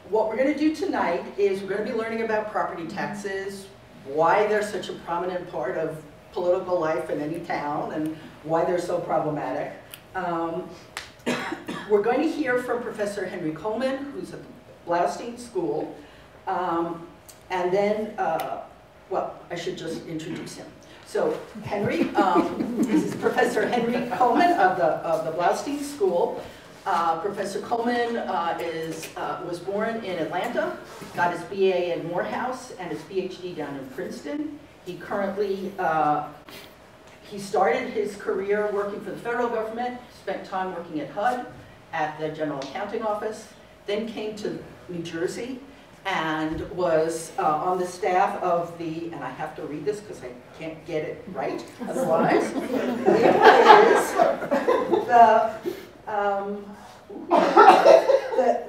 What we're going to do tonight is we're going to be learning about property taxes, why they're such a prominent part of political life in any town, and why they're so problematic. We're going to hear from Professor Henry Coleman, who's at the Bloustein School, and then, well, I should just introduce him. So Henry, this is Professor Henry Coleman of the Bloustein School. Professor Coleman was born in Atlanta, got his BA in Morehouse and his PhD down in Princeton. He currently, he started his career working for the federal government, spent time working at HUD, at the General Accounting Office, then came to New Jersey and was on the staff of the, and I have to read this because I can't get it right otherwise,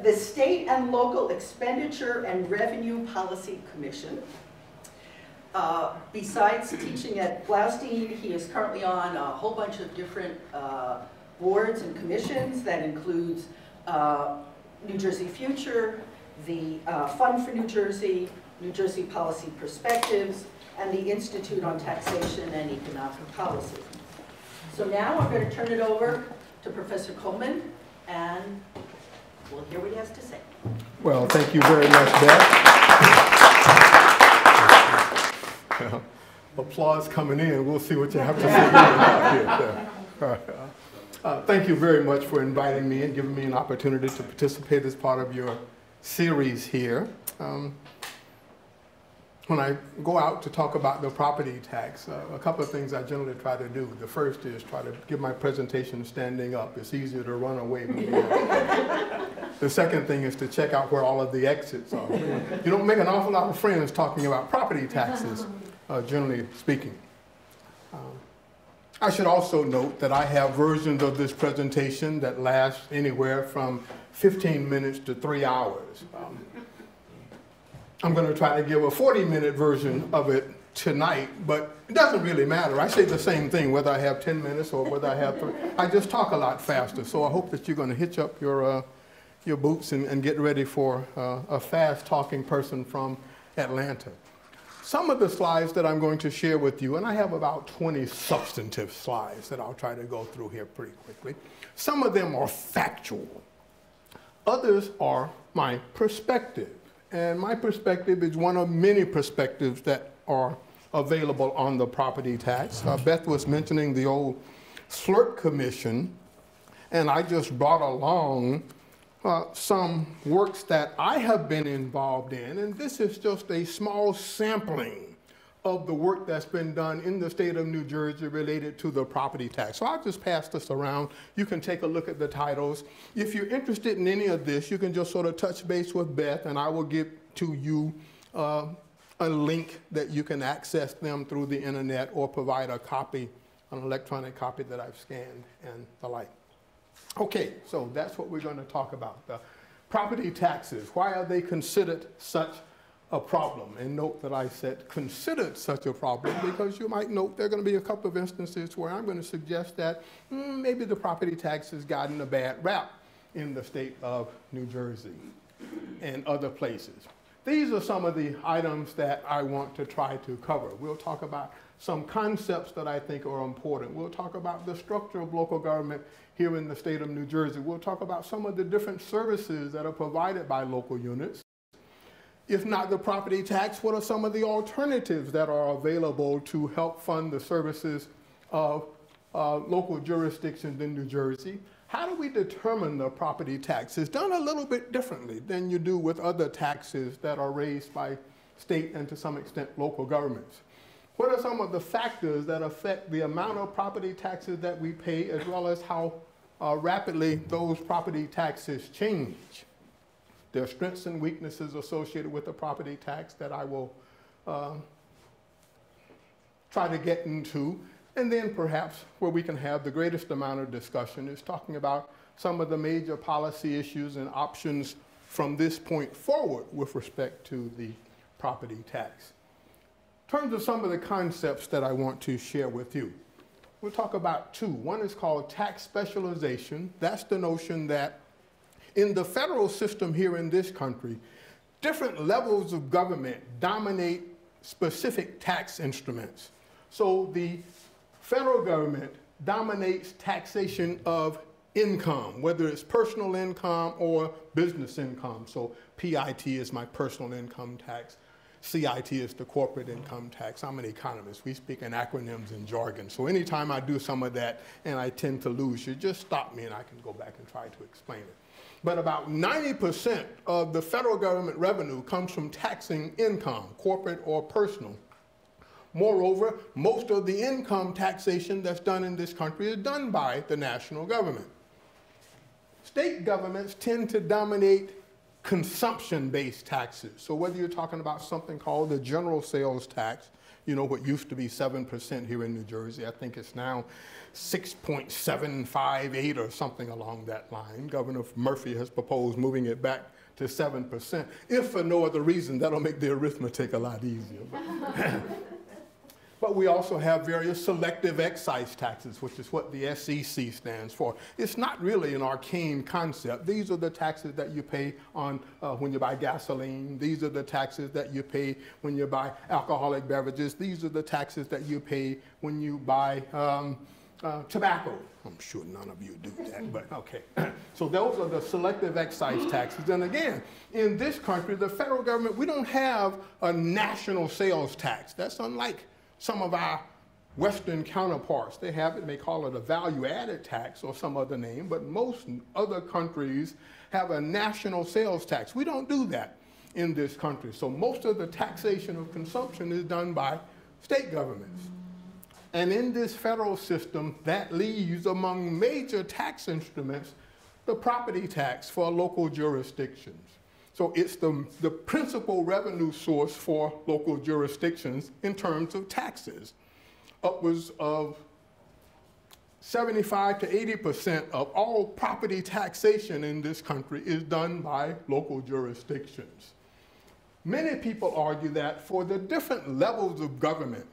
the State and Local Expenditure and Revenue Policy Commission. Besides teaching at Bloustein, he is currently on a whole bunch of different boards and commissions that includes New Jersey Future, the Fund for New Jersey Policy Perspectives, and the Institute on Taxation and Economic Policy. So now I'm going to turn it over to Professor Coleman, and we'll hear what he has to say. Well, thank you very much, Beth. Applause coming in. We'll see what you have to say about here. Thank you very much for inviting me and giving me an opportunity to participate as part of your series here. When I go out to talk about the property tax, a couple of things I generally try to do. The first is try to give my presentation standing up. It's easier to run away from it. The second thing is to check out where all of the exits are. You don't make an awful lot of friends talking about property taxes, generally speaking. I should also note that I have versions of this presentation that last anywhere from 15 minutes to 3 hours. I'm going to try to give a 40-minute version of it tonight, but it doesn't really matter. I say the same thing whether I have 10 minutes or whether I have 3. I just talk a lot faster, so I hope that you're going to hitch up your boots and get ready for a fast-talking person from Atlanta. Some of the slides that I'm going to share with you, and I have about 20 substantive slides that I'll try to go through here pretty quickly. Some of them are factual. Others are my perspective. And my perspective is one of many perspectives that are available on the property tax. Beth was mentioning the old Slurp Commission, and I just brought along some works that I have been involved in, and this is just a small sampling of the work that's been done in the state of New Jersey related to the property tax. So I'll just pass this around. You can take a look at the titles. If you're interested in any of this, you can just sort of touch base with Beth, and I will give to you a link that you can access them through the internet or provide a copy, an electronic copy that I've scanned and the like. Okay, so that's what we're going to talk about. The property taxes, why are they considered such a problem? And note that I said considered such a problem because you might note there are going to be a couple of instances where I'm going to suggest that maybe the property tax has gotten a bad rap in the state of New Jersey and other places. These are some of the items that I want to try to cover. We'll talk about some concepts that I think are important. We'll talk about the structure of local government here in the state of New Jersey. We'll talk about some of the different services that are provided by local units. If not the property tax, what are some of the alternatives that are available to help fund the services of local jurisdictions in New Jersey? How do we determine the property tax? It's done a little bit differently than you do with other taxes that are raised by state and to some extent local governments. What are some of the factors that affect the amount of property taxes that we pay, as well as how rapidly those property taxes change? There are strengths and weaknesses associated with the property tax that I will try to get into. And then perhaps where we can have the greatest amount of discussion is talking about some of the major policy issues and options from this point forward with respect to the property tax. In terms of some of the concepts that I want to share with you, we'll talk about two. One is called tax specialization. That's the notion that In the federal system here in this country, different levels of government dominate specific tax instruments. So the federal government dominates taxation of income, whether it's personal income or business income. So PIT is my personal income tax. CIT is the corporate income tax. I'm an economist. We speak in acronyms and jargon. So anytime I do some of that and I tend to lose, you just stop me and I can go back and try to explain it. But about 90% of the federal government revenue comes from taxing income, corporate or personal. Moreover, most of the income taxation that's done in this country is done by the national government. State governments tend to dominate consumption-based taxes. So whether you're talking about something called the general sales tax, you know, what used to be 7% here in New Jersey, I think it's now 6.758 or something along that line. Governor Murphy has proposed moving it back to 7%. If for no other reason, that'll make the arithmetic a lot easier. But we also have various selective excise taxes, which is what the SEC stands for. It's not really an arcane concept. These are the taxes that you pay on when you buy gasoline. These are the taxes that you pay when you buy alcoholic beverages. These are the taxes that you pay when you buy tobacco. I'm sure none of you do that, but okay. So those are the selective excise taxes. And again, in this country, the federal government, we don't have a national sales tax. That's unlike some of our Western counterparts. They have it, they call it a value-added tax or some other name, but most other countries have a national sales tax. We don't do that in this country. So most of the taxation of consumption is done by state governments. And in this federal system, that leaves among major tax instruments the property tax for local jurisdictions. So it's the principal revenue source for local jurisdictions in terms of taxes. Upwards of 75 to 80% of all property taxation in this country is done by local jurisdictions. Many people argue that for the different levels of government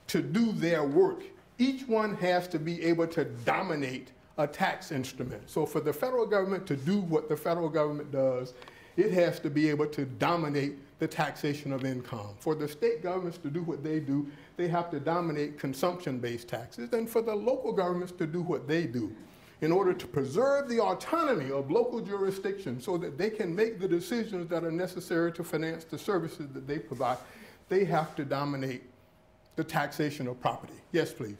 to do their work, each one has to be able to dominate a tax instrument. So for the federal government to do what the federal government does, it has to be able to dominate the taxation of income. For the state governments to do what they do, they have to dominate consumption-based taxes. And for the local governments to do what they do, in order to preserve the autonomy of local jurisdictions so that they can make the decisions that are necessary to finance the services that they provide, they have to dominate the taxation of property. Yes, please.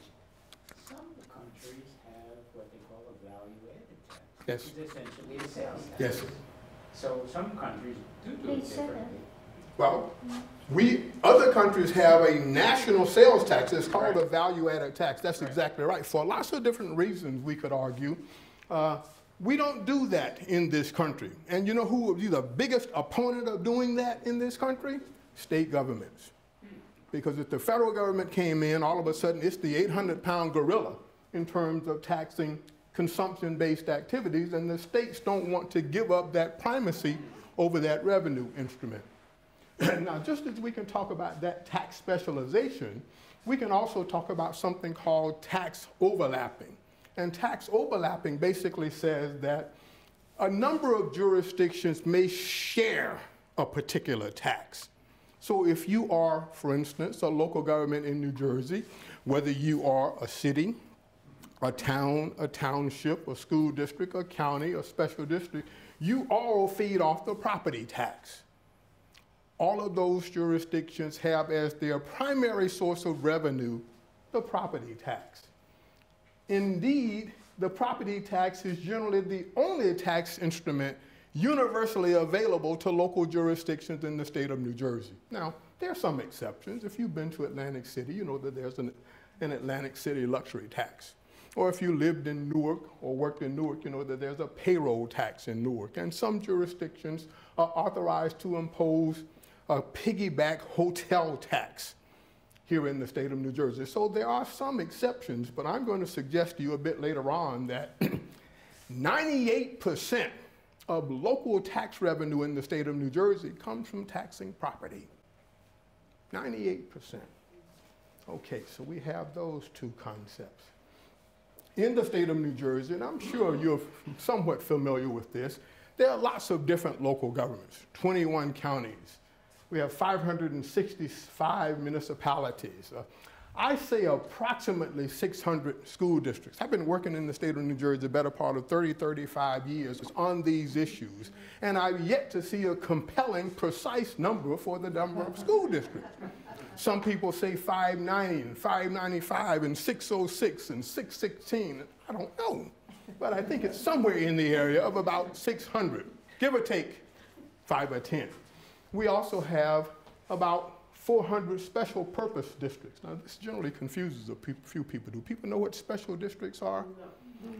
Some countries have what they call a value-added tax. Yes. Which is essentially a sales tax. Yes. So some countries do it differently. Well, other countries have a national sales tax. It's called a value-added tax. That's exactly right. For lots of different reasons, we could argue. We don't do that in this country. And you know who would be the biggest opponent of doing that in this country? State governments. Because if the federal government came in, all of a sudden it's the 800-pound gorilla in terms of taxing consumption-based activities, and the states don't want to give up that primacy over that revenue instrument. Now, just as we can talk about that tax specialization, we can also talk about something called tax overlapping. And tax overlapping basically says that a number of jurisdictions may share a particular tax. So if you are, for instance, a local government in New Jersey, whether you are a city, a town, a township, a school district, a county, a special district, you all feed off the property tax. All of those jurisdictions have as their primary source of revenue the property tax. Indeed, the property tax is generally the only tax instrument universally available to local jurisdictions in the state of New Jersey. Now, there are some exceptions. If you've been to Atlantic City, you know that there's an Atlantic City luxury tax. Or if you lived in Newark or worked in Newark, you know that there's a payroll tax in Newark. And some jurisdictions are authorized to impose a piggyback hotel tax here in the state of New Jersey. So there are some exceptions, but I'm going to suggest to you a bit later on that 98% of local tax revenue in the state of New Jersey comes from taxing property. 98%. Okay, so we have those two concepts. In the state of New Jersey, and I'm sure you're somewhat familiar with this, There are lots of different local governments, 21 counties. We have 565 municipalities. I say approximately 600 school districts. I've been working in the state of New Jersey the better part of 30, 35 years on these issues, and I've yet to see a compelling, precise number for the number of school districts. Some people say 590 and 595 and 606 and 616. I don't know, but I think it's somewhere in the area of about 600, give or take 5 or 10. We also have about 400 special purpose districts. Now, this generally confuses a few people. Do people know what special districts are? No.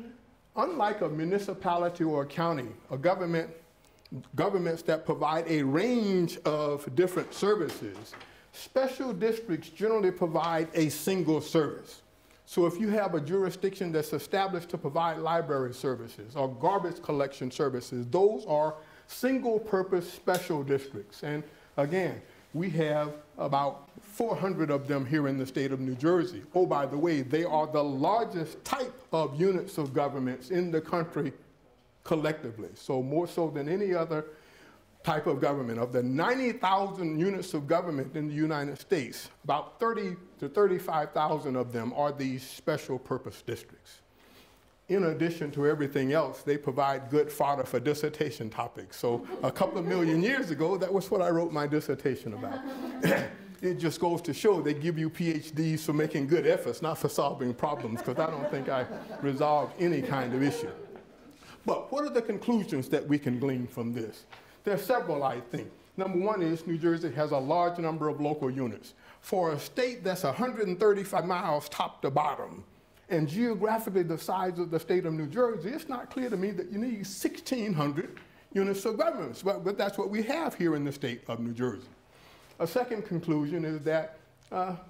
Unlike a municipality or a county, governments that provide a range of different services, special districts generally provide a single service. So if you have a jurisdiction that's established to provide library services or garbage collection services, those are single-purpose special districts. And again, we have about 400 of them here in the state of New Jersey. Oh, by the way, they are the largest type of units of governments in the country collectively. So more so than any other type of government. Of the 90,000 units of government in the United States, about 30 to 35,000 of them are these special purpose districts. In addition to everything else, they provide good fodder for dissertation topics. So a couple of million years ago, that was what I wrote my dissertation about. It just goes to show they give you PhDs for making good efforts, not for solving problems, because I don't think I resolved any kind of issue. But what are the conclusions that we can glean from this? There are several, I think. Number one is New Jersey has a large number of local units. For a state that's 135 miles top to bottom, and geographically the size of the state of New Jersey, it's not clear to me that you need 1,600 units of government. But that's what we have here in the state of New Jersey. A second conclusion is that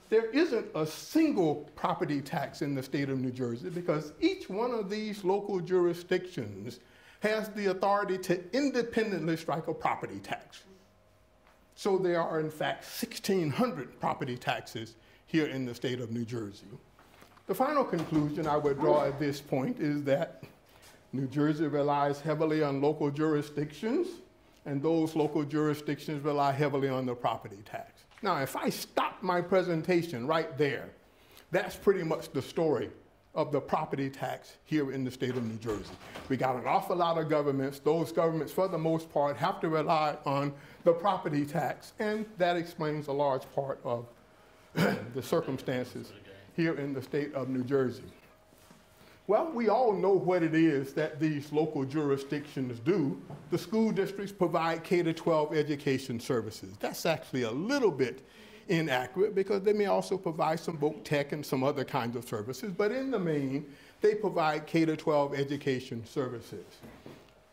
there isn't a single property tax in the state of New Jersey because each one of these local jurisdictions has the authority to independently strike a property tax. So there are, in fact, 1,600 property taxes here in the state of New Jersey. The final conclusion I would draw at this point is that New Jersey relies heavily on local jurisdictions, and those local jurisdictions rely heavily on the property tax. Now, if I stop my presentation right there, that's pretty much the story of the property tax here in the state of New Jersey. We got an awful lot of governments. Those governments, for the most part, have to rely on the property tax, and that explains a large part of the circumstances here in the state of New Jersey. Well, we all know what it is that these local jurisdictions do. The school districts provide K-12 education services. That's actually a little bit inaccurate because they may also provide some voc tech and some other kinds of services, but in the main, they provide K-12 education services.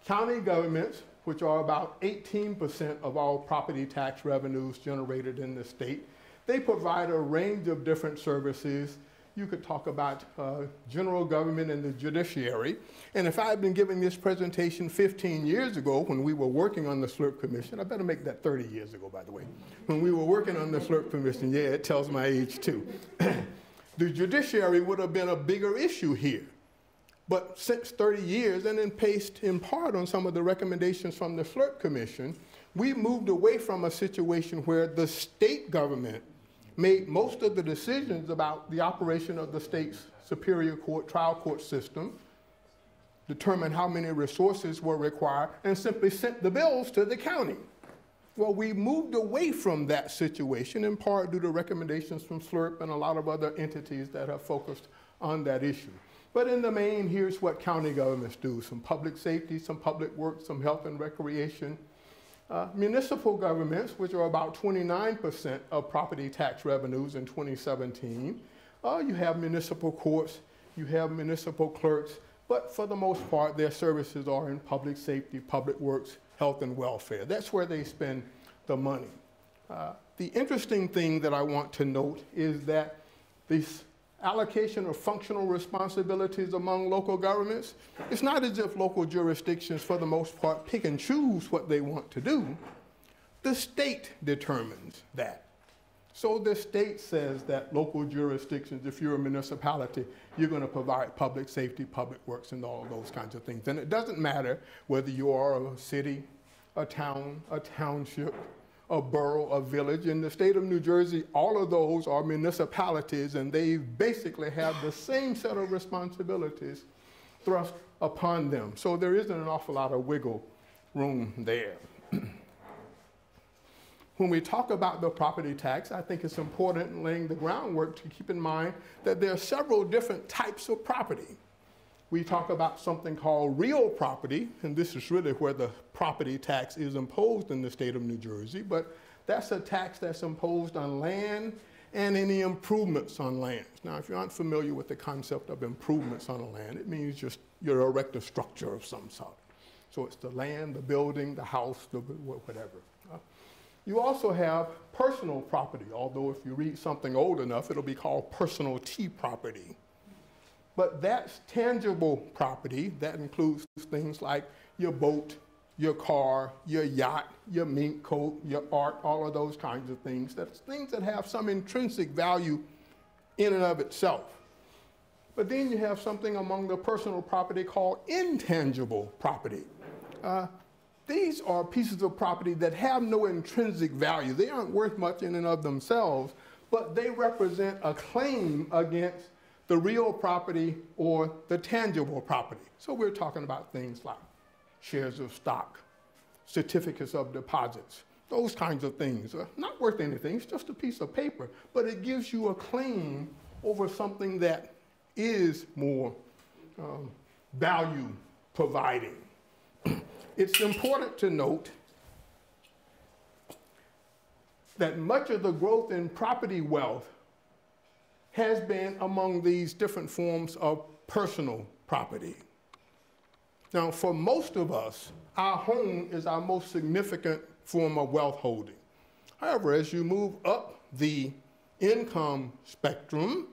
County governments, which are about 18% of all property tax revenues generated in the state, they provide a range of different services. You could talk about general government and the judiciary. And if I had been giving this presentation 15 years ago when we were working on the SLRP Commission, I better make that 30 years ago, by the way. When we were working on the SLRP Commission, yeah, it tells my age too. The judiciary would have been a bigger issue here. But since 30 years, and then based in part on some of the recommendations from the SLRP Commission, we moved away from a situation where the state government made most of the decisions about the operation of the state's superior court, trial court system, determined how many resources were required, and simply sent the bills to the county. Well, we moved away from that situation in part due to recommendations from SLRP and a lot of other entities that have focused on that issue. But in the main, here's what county governments do: some public safety, some public works, some health and recreation. Municipal governments, which are about 29% of property tax revenues in 2017, you have municipal courts, you have municipal clerks, but for the most part, their services are in public safety, public works, health and welfare. That's where they spend the money. The interesting thing that I want to note is that this allocation of functional responsibilities among local governments, it's not as if local jurisdictions, for the most part, pick and choose what they want to do. The state determines that. So the state says that local jurisdictions, if you're a municipality, you're going to provide public safety, public works, and all those kinds of things. And it doesn't matter whether you are a city, a town, a township, a borough, a village. In the state of New Jersey, all of those are municipalities, and they basically have the same set of responsibilities thrust upon them. So there isn't an awful lot of wiggle room there. When we talk about the property tax, I think it's important in laying the groundwork to keep in mind that there are several different types of property. We talk about something called real property, and this is really where the property tax is imposed in the state of New Jersey, but that's a tax that's imposed on land and any improvements on land. Now, if you aren't familiar with the concept of improvements on a land, it means just you erect a structure of some sort. So it's the land, the building, the house, the whatever. You also have personal property, although if you read something old enough, it'll be called personal T property. But that's tangible property. That includes things like your boat, your car, your yacht, your mink coat, your art, all of those kinds of things. That's things that have some intrinsic value in and of itself. But then you have something among the personal property called intangible property. These are pieces of property that have no intrinsic value. They aren't worth much in and of themselves, but they represent a claim against the real property or the tangible property. So we're talking about things like shares of stock, certificates of deposits, those kinds of things. Not worth anything, it's just a piece of paper, but it gives you a claim over something that is more value providing. It's important to note that much of the growth in property wealth has been among these different forms of personal property. Now, for most of us, our home is our most significant form of wealth holding. However, as you move up the income spectrum,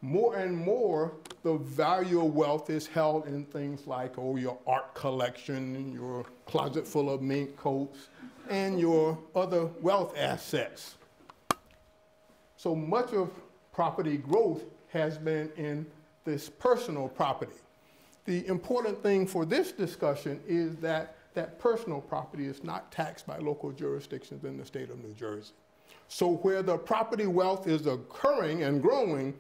more and more the value of wealth is held in things like, your art collection, your closet full of mink coats, and your other wealth assets. So much of property growth has been in this personal property. The important thing for this discussion is that personal property is not taxed by local jurisdictions in the state of New Jersey. So where the property wealth is occurring and growing,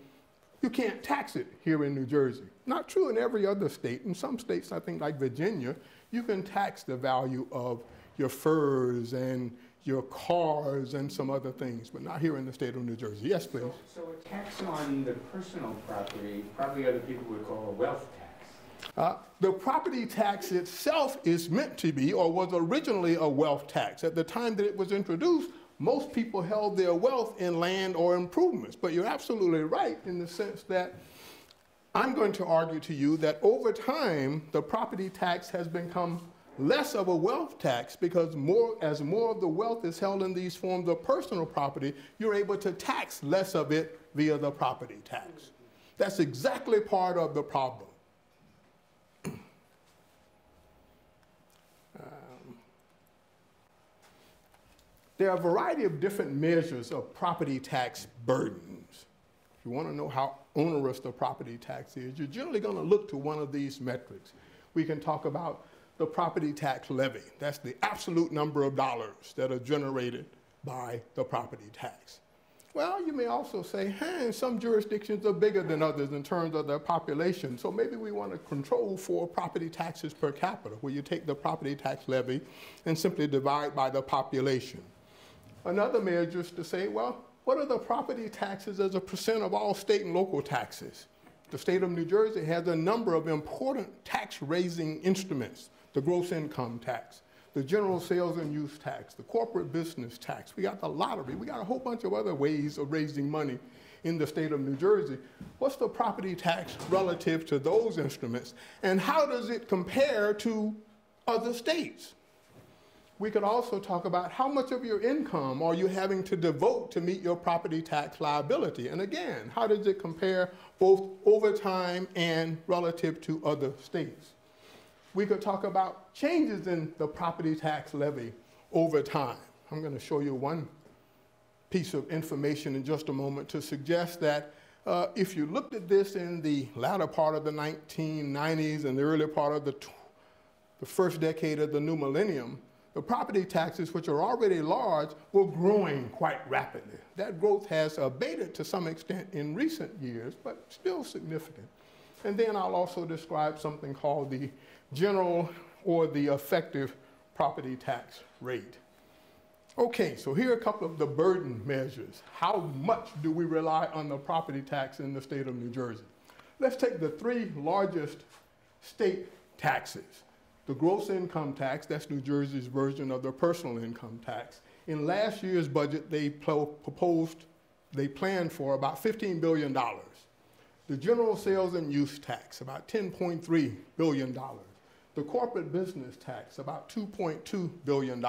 you can't tax it here in New Jersey. Not true in every other state. In some states, I think like Virginia, you can tax the value of your furs and your cars and some other things, but not here in the state of New Jersey. Yes, please. So a tax on the personal property, probably other people would call a wealth tax. The property tax itself is meant to be, or was originally a wealth tax. At the time that it was introduced, most people held their wealth in land or improvements. But you're absolutely right in the sense that I'm going to argue to you that over time, the property tax has become less of a wealth tax because as more of the wealth is held in these forms of personal property, you're able to tax less of it via the property tax. That's exactly part of the problem. There are a variety of different measures of property tax burdens. If you want to know how onerous the property tax is, you're generally going to look to one of these metrics. We can talk about the property tax levy. That's the absolute number of dollars that are generated by the property tax. Well, you may also say, hey, some jurisdictions are bigger than others in terms of their population, so maybe we want to control for property taxes per capita, where you take the property tax levy and simply divide by the population. Another measure is to say, well, what are the property taxes as a percent of all state and local taxes? The state of New Jersey has a number of important tax-raising instruments: the gross income tax, the general sales and use tax, the corporate business tax. We got the lottery. We got a whole bunch of other ways of raising money in the state of New Jersey. What's the property tax relative to those instruments, and how does it compare to other states? We could also talk about how much of your income are you having to devote to meet your property tax liability. And again, how does it compare both over time and relative to other states? We could talk about changes in the property tax levy over time. I'm going to show you one piece of information in just a moment to suggest that if you looked at this in the latter part of the 1990s and the early part of the first decade of the new millennium, the property taxes, which are already large, were growing quite rapidly. That growth has abated to some extent in recent years, but still significant. And then I'll also describe something called the general or the effective property tax rate. Okay, so here are a couple of the burden measures. How much do we rely on the property tax in the state of New Jersey? Let's take the three largest state taxes. The gross income tax, that's New Jersey's version of the personal income tax. In last year's budget, they planned for about $15 billion. The general sales and use tax, about $10.3 billion. The corporate business tax, about $2.2 billion.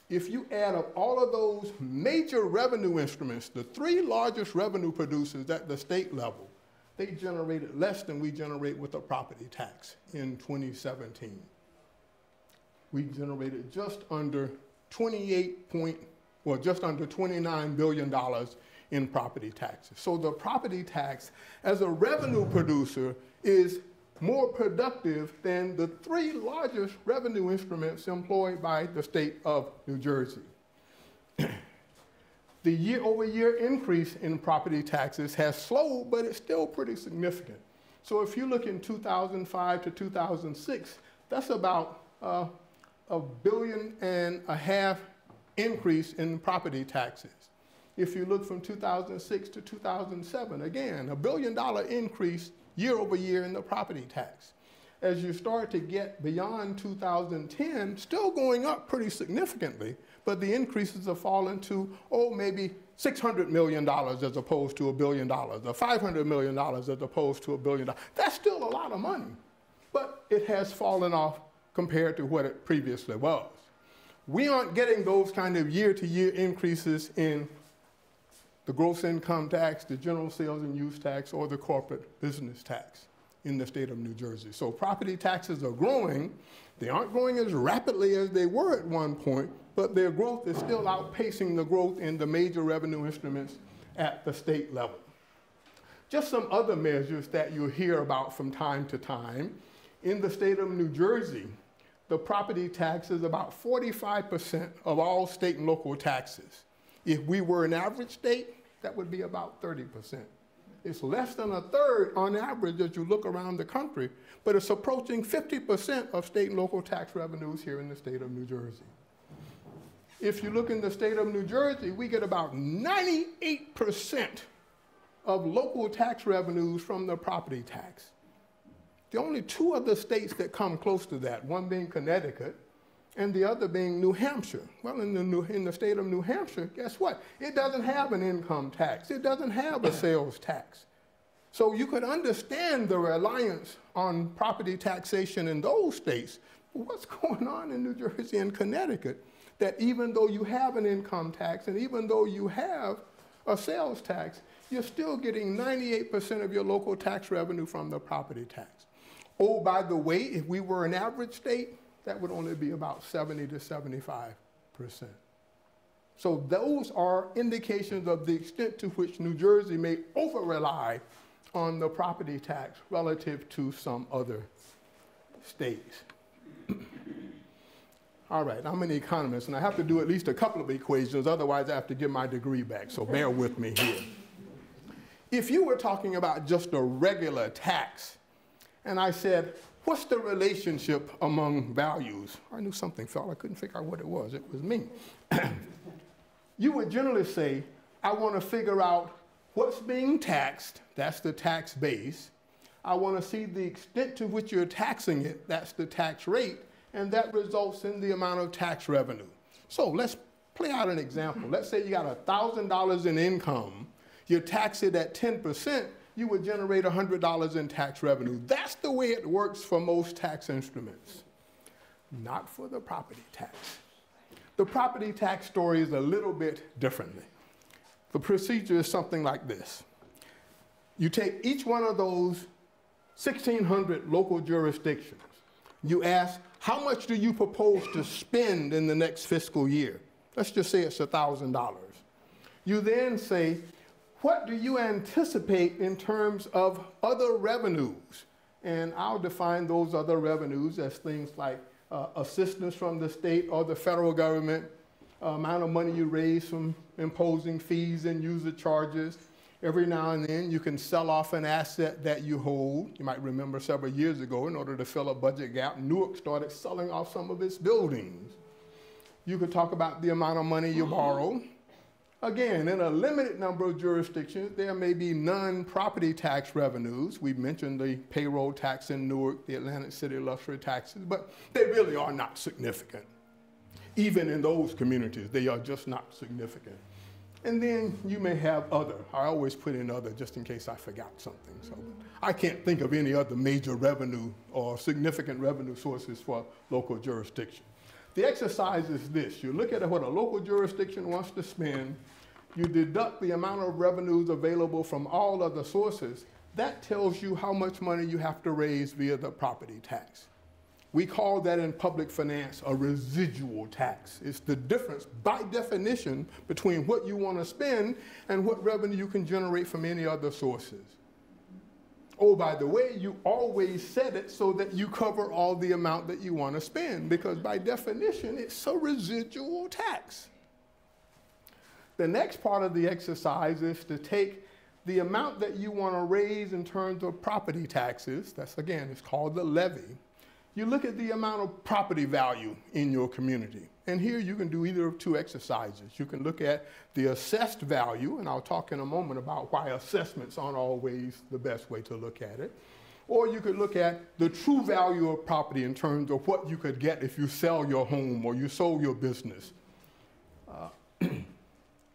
If you add up all of those major revenue instruments, the three largest revenue producers at the state level, they generated less than we generate with a property tax in 2017. We generated just under $29 billion in property taxes. So the property tax as a revenue producer is more productive than the three largest revenue instruments employed by the state of New Jersey. The year-over-year increase in property taxes has slowed, but it's still pretty significant. So if you look in 2005 to 2006, that's about $1.5 billion increase in property taxes. If you look from 2006 to 2007, again, $1 billion increase year over year in the property tax. As you start to get beyond 2010, still going up pretty significantly, but the increases have fallen to, maybe $600 million as opposed to $1 billion, or $500 million as opposed to $1 billion. That's still a lot of money, but it has fallen off compared to what it previously was. We aren't getting those kind of year-to-year increases in the gross income tax, the general sales and use tax, or the corporate business tax in the state of New Jersey. So property taxes are growing. They aren't growing as rapidly as they were at one point, but their growth is still outpacing the growth in the major revenue instruments at the state level. Just some other measures that you'll hear about from time to time. In the state of New Jersey, the property tax is about 45% of all state and local taxes. If we were an average state, that would be about 30%. It's less than a third on average as you look around the country, but it's approaching 50% of state and local tax revenues here in the state of New Jersey. If you look in the state of New Jersey, we get about 98% of local tax revenues from the property tax. The only two other states that come close to that, one being Connecticut and the other being New Hampshire. Well, in the state of New Hampshire, guess what? It doesn't have an income tax. It doesn't have a sales tax. So you could understand the reliance on property taxation in those states. But what's going on in New Jersey and Connecticut that even though you have an income tax and even though you have a sales tax, you're still getting 98% of your local tax revenue from the property tax. Oh, by the way, if we were an average state, that would only be about 70 to 75%. So those are indications of the extent to which New Jersey may over-rely on the property tax relative to some other states. All right, I'm an economist, and I have to do at least a couple of equations, otherwise I have to give my degree back, so bear with me here. If you were talking about just a regular tax, and I said, what's the relationship among values? I knew something fell. I couldn't figure out what it was. It was me. You would generally say, I want to figure out what's being taxed. That's the tax base. I want to see the extent to which you're taxing it. That's the tax rate. And that results in the amount of tax revenue. So let's play out an example. Let's say you got $1,000 in income. You tax it at 10%. You would generate $100 in tax revenue. That's the way it works for most tax instruments, not for the property tax. The property tax story is a little bit differently. The procedure is something like this. You take each one of those 1,600 local jurisdictions. You ask, how much do you propose to spend in the next fiscal year? Let's just say it's $1,000. You then say, what do you anticipate in terms of other revenues? And I'll define those other revenues as things like assistance from the state or the federal government, amount of money you raise from imposing fees and user charges. Every now and then you can sell off an asset that you hold. You might remember several years ago, in order to fill a budget gap, Newark started selling off some of its buildings. You could talk about the amount of money you borrow. Again, in a limited number of jurisdictions, there may be non-property tax revenues. We mentioned the payroll tax in Newark, the Atlantic City luxury taxes, but they really are not significant. Even in those communities, they are just not significant. And then you may have other. I always put in other just in case I forgot something. So I can't think of any other major revenue or significant revenue sources for local jurisdiction. The exercise is this. You look at what a local jurisdiction wants to spend, you deduct the amount of revenues available from all other sources. That tells you how much money you have to raise via the property tax. We call that in public finance a residual tax. It's the difference, by definition, between what you want to spend and what revenue you can generate from any other sources. Oh, by the way, you always set it so that you cover all the amount that you want to spend, because by definition, it's a residual tax. The next part of the exercise is to take the amount that you want to raise in terms of property taxes. That's, again, it's called the levy. You look at the amount of property value in your community. And here you can do either of two exercises. You can look at the assessed value, and I'll talk in a moment about why assessments aren't always the best way to look at it. Or you could look at the true value of property in terms of what you could get if you sell your home or you sold your business.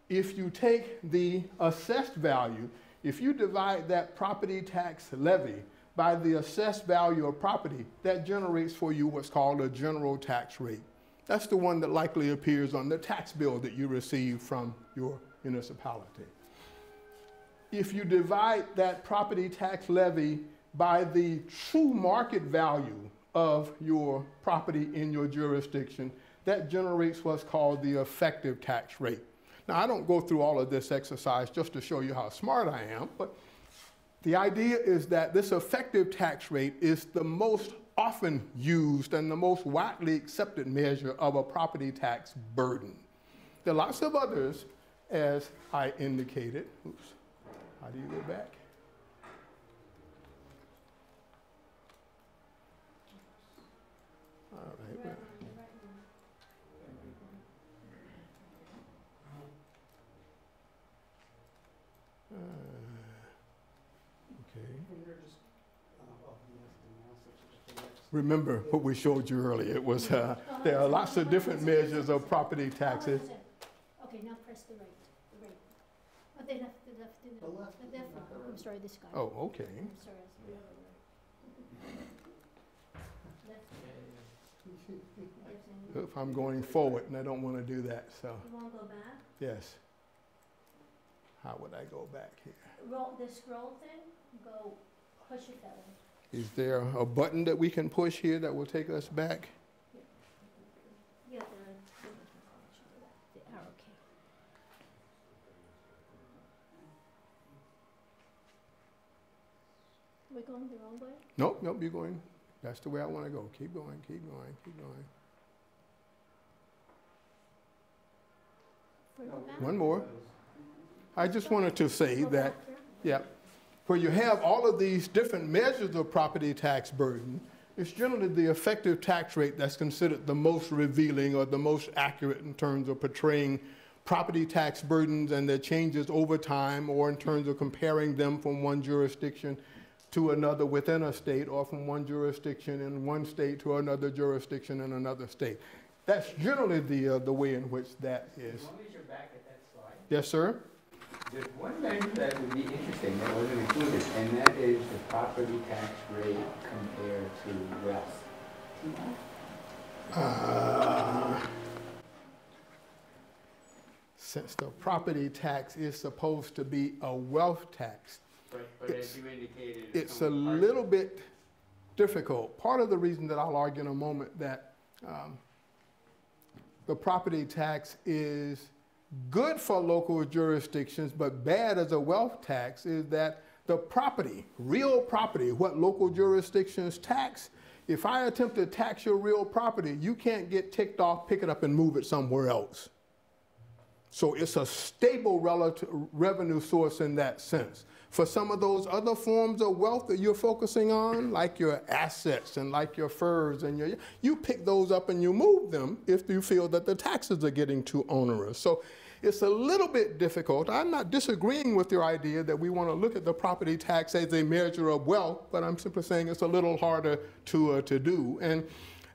If you take the assessed value, if you divide that property tax levy by the assessed value of property, that generates for you what's called a general tax rate. That's the one that likely appears on the tax bill that you receive from your municipality. If you divide that property tax levy by the true market value of your property in your jurisdiction, that generates what's called the effective tax rate. Now, I don't go through all of this exercise just to show you how smart I am, but the idea is that this effective tax rate is the most often used and the most widely accepted measure of a property tax burden. There are lots of others, as I indicated. Oops, how do you go back? All right. Well. Okay. Remember what we showed you earlier. It was there are lots of different measures of property taxes. Okay, now press the right. The right. Oh, the left. I'm sorry, this guy. Oh, okay. I'm sorry. If I'm going forward, and I don't want to do that, so. You want to go back? Yes. How would I go back here? Roll the scroll thing. Go push it that way. Is there a button that we can push here that will take us back? Yeah, the arrow key. We're going the wrong way? Nope, nope, you're going. That's the way I want to go. Keep going, keep going, keep going. One more. I just wanted to say that, yeah, where you have all of these different measures of property tax burden, it's generally the effective tax rate that's considered the most revealing or the most accurate in terms of portraying property tax burdens and their changes over time, or in terms of comparing them from one jurisdiction to another within a state, or from one jurisdiction in one state to another jurisdiction in another state. That's generally the way in which that is. As long as you're back at that slide. Yes, sir? There's one measure that would be interesting that wasn't included, and that is the property tax rate compared to wealth. Since the property tax is supposed to be a wealth tax, But as you indicated, it's a little bit difficult. Part of the reason that I'll argue in a moment that the property tax is good for local jurisdictions but bad as a wealth tax is that the property, real property, what local jurisdictions tax, if I attempt to tax your real property, you can't get ticked off, pick it up and move it somewhere else. So it's a stable revenue source in that sense. For some of those other forms of wealth that you're focusing on, like your assets and like your furs, and you pick those up and you move them if you feel that the taxes are getting too onerous. So it's a little bit difficult. I'm not disagreeing with your idea that we want to look at the property tax as a measure of wealth, but I'm simply saying it's a little harder to do. And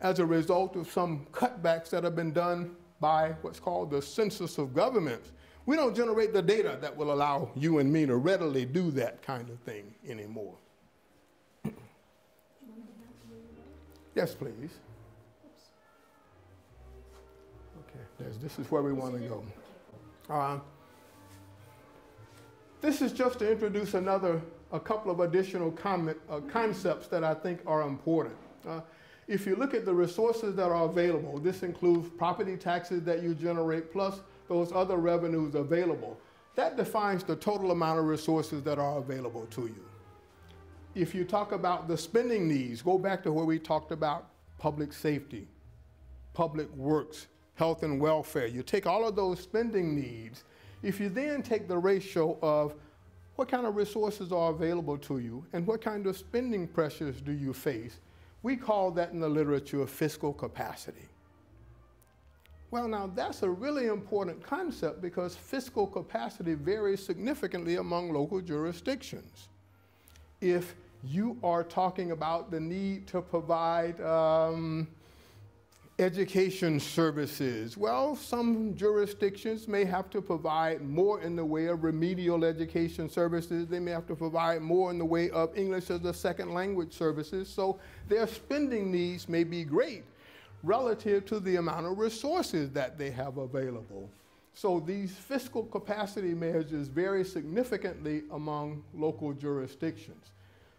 as a result of some cutbacks that have been done by what's called the census of governments, we don't generate the data that will allow you and me to readily do that kind of thing anymore. Yes, please. Okay, this is where we want to go. This is just to introduce a couple of additional concepts that I think are important. If you look at the resources that are available, this includes property taxes that you generate plus those other revenues available. That defines the total amount of resources that are available to you. If you talk about the spending needs, go back to where we talked about public safety, public works, health and welfare. You take all of those spending needs. If you then take the ratio of what kind of resources are available to you and what kind of spending pressures do you face, we call that in the literature fiscal capacity. Well, now that's a really important concept because fiscal capacity varies significantly among local jurisdictions. If you are talking about the need to provide education services, well, some jurisdictions may have to provide more in the way of remedial education services. They may have to provide more in the way of English as a second language services. So their spending needs may be great relative to the amount of resources that they have available. So these fiscal capacity measures vary significantly among local jurisdictions.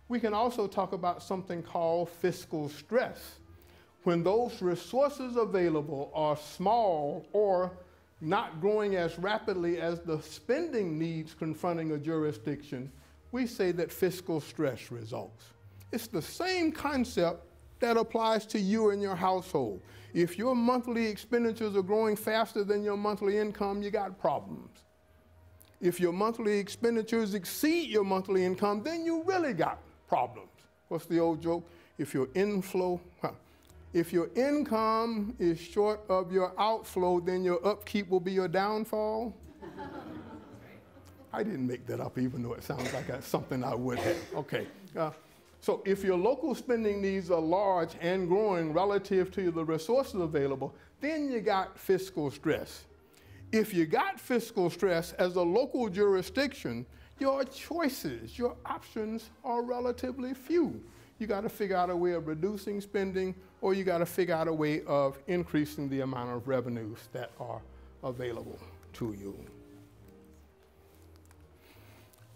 We can also talk about something called fiscal stress. When those resources available are small or not growing as rapidly as the spending needs confronting a jurisdiction, we say that fiscal stress results. It's the same concept that applies to you and your household. If your monthly expenditures are growing faster than your monthly income, you got problems. If your monthly expenditures exceed your monthly income, then you really got problems. What's the old joke? If your income is short of your outflow, then your upkeep will be your downfall. I didn't make that up, even though it sounds like that's something I would have. Okay. So if your local spending needs are large and growing relative to the resources available, then you got fiscal stress. If you got fiscal stress as a local jurisdiction, your choices, your options are relatively few. You got to figure out a way of reducing spending, or you got to figure out a way of increasing the amount of revenues that are available to you.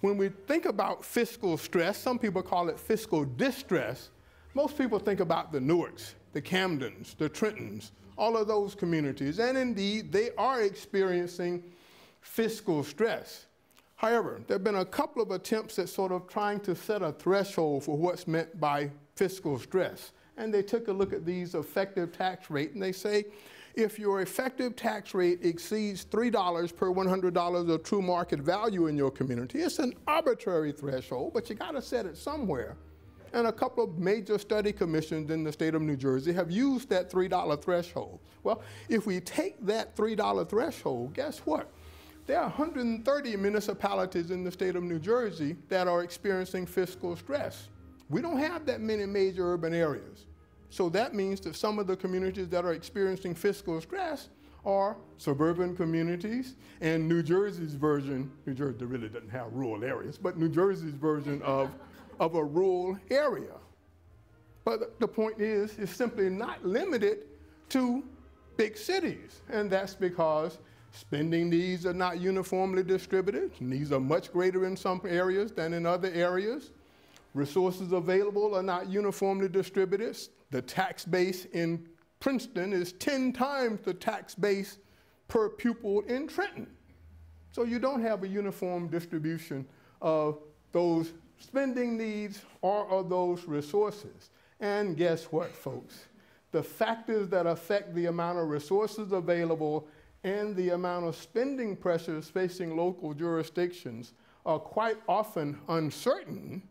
When we think about fiscal stress, some people call it fiscal distress. Most people think about the Newarks, the Camdens, the Trentons, all of those communities. And indeed, they are experiencing fiscal stress. However, there have been a couple of attempts at sort of trying to set a threshold for what's meant by fiscal stress. And they took a look at these effective tax rate, and they say, if your effective tax rate exceeds $3 per $100 of true market value in your community, it's an arbitrary threshold, but you got to set it somewhere. And a couple of major study commissions in the state of New Jersey have used that $3 threshold. Well, if we take that $3 threshold, guess what? There are 130 municipalities in the state of New Jersey that are experiencing fiscal stress. We don't have that many major urban areas. So that means that some of the communities that are experiencing fiscal stress are suburban communities, and New Jersey's version, New Jersey really doesn't have rural areas, but New Jersey's version of a rural area. But the point is, it's simply not limited to big cities, and that's because spending needs are not uniformly distributed. Needs are much greater in some areas than in other areas. Resources available are not uniformly distributed. The tax base in Princeton is 10 times the tax base per pupil in Trenton. So you don't have a uniform distribution of those spending needs or of those resources. And guess what, folks? The factors that affect the amount of resources available and the amount of spending pressures facing local jurisdictions are quite often uncertain.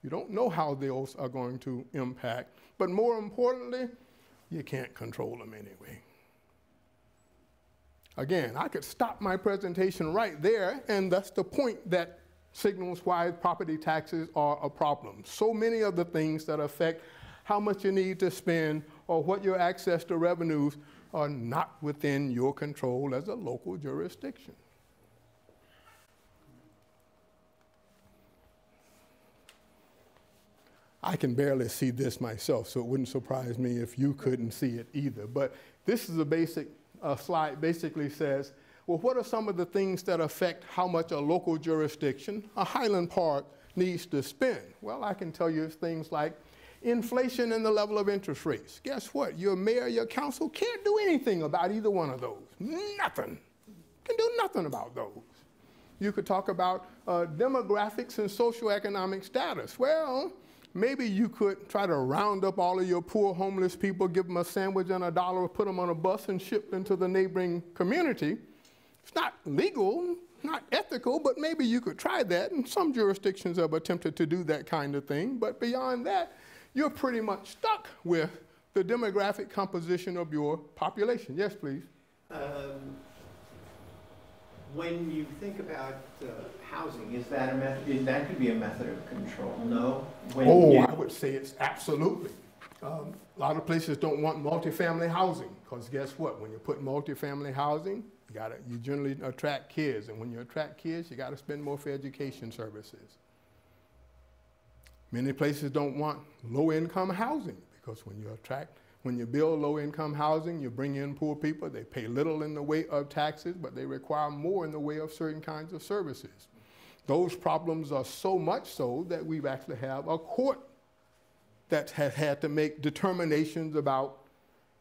You don't know how those are going to impact. But more importantly, you can't control them anyway. Again, I could stop my presentation right there, and that's the point that signals why property taxes are a problem. So many of the things that affect how much you need to spend or what your access to revenues are not within your control as a local jurisdiction. I can barely see this myself, so it wouldn't surprise me if you couldn't see it either. But this is a basic slide, basically says, well, what are some of the things that affect how much a local jurisdiction, a Highland Park, needs to spend? Well, I can tell you things like inflation and the level of interest rates. Guess what? Your mayor, your council can't do anything about either one of those. Nothing. Can do nothing about those. You could talk about demographics and socioeconomic status. Well, maybe you could try to round up all of your poor homeless people, give them a sandwich and $1, put them on a bus and ship them to the neighboring community. It's not legal, not ethical, but maybe you could try that. And some jurisdictions have attempted to do that kind of thing. But beyond that, you're pretty much stuck with the demographic composition of your population. Yes, please. When you think about housing, is that a method? That could be a method of control. No. I would say it's absolutely. A lot of places don't want multifamily housing because guess what? When you put multifamily housing, you generally attract kids, and when you attract kids, you got to spend more for education services. Many places don't want low-income housing because when you build low-income housing, you bring in poor people. They pay little in the way of taxes, but they require more in the way of certain kinds of services. Those problems are so much so that we've actually have a court that has had to make determinations about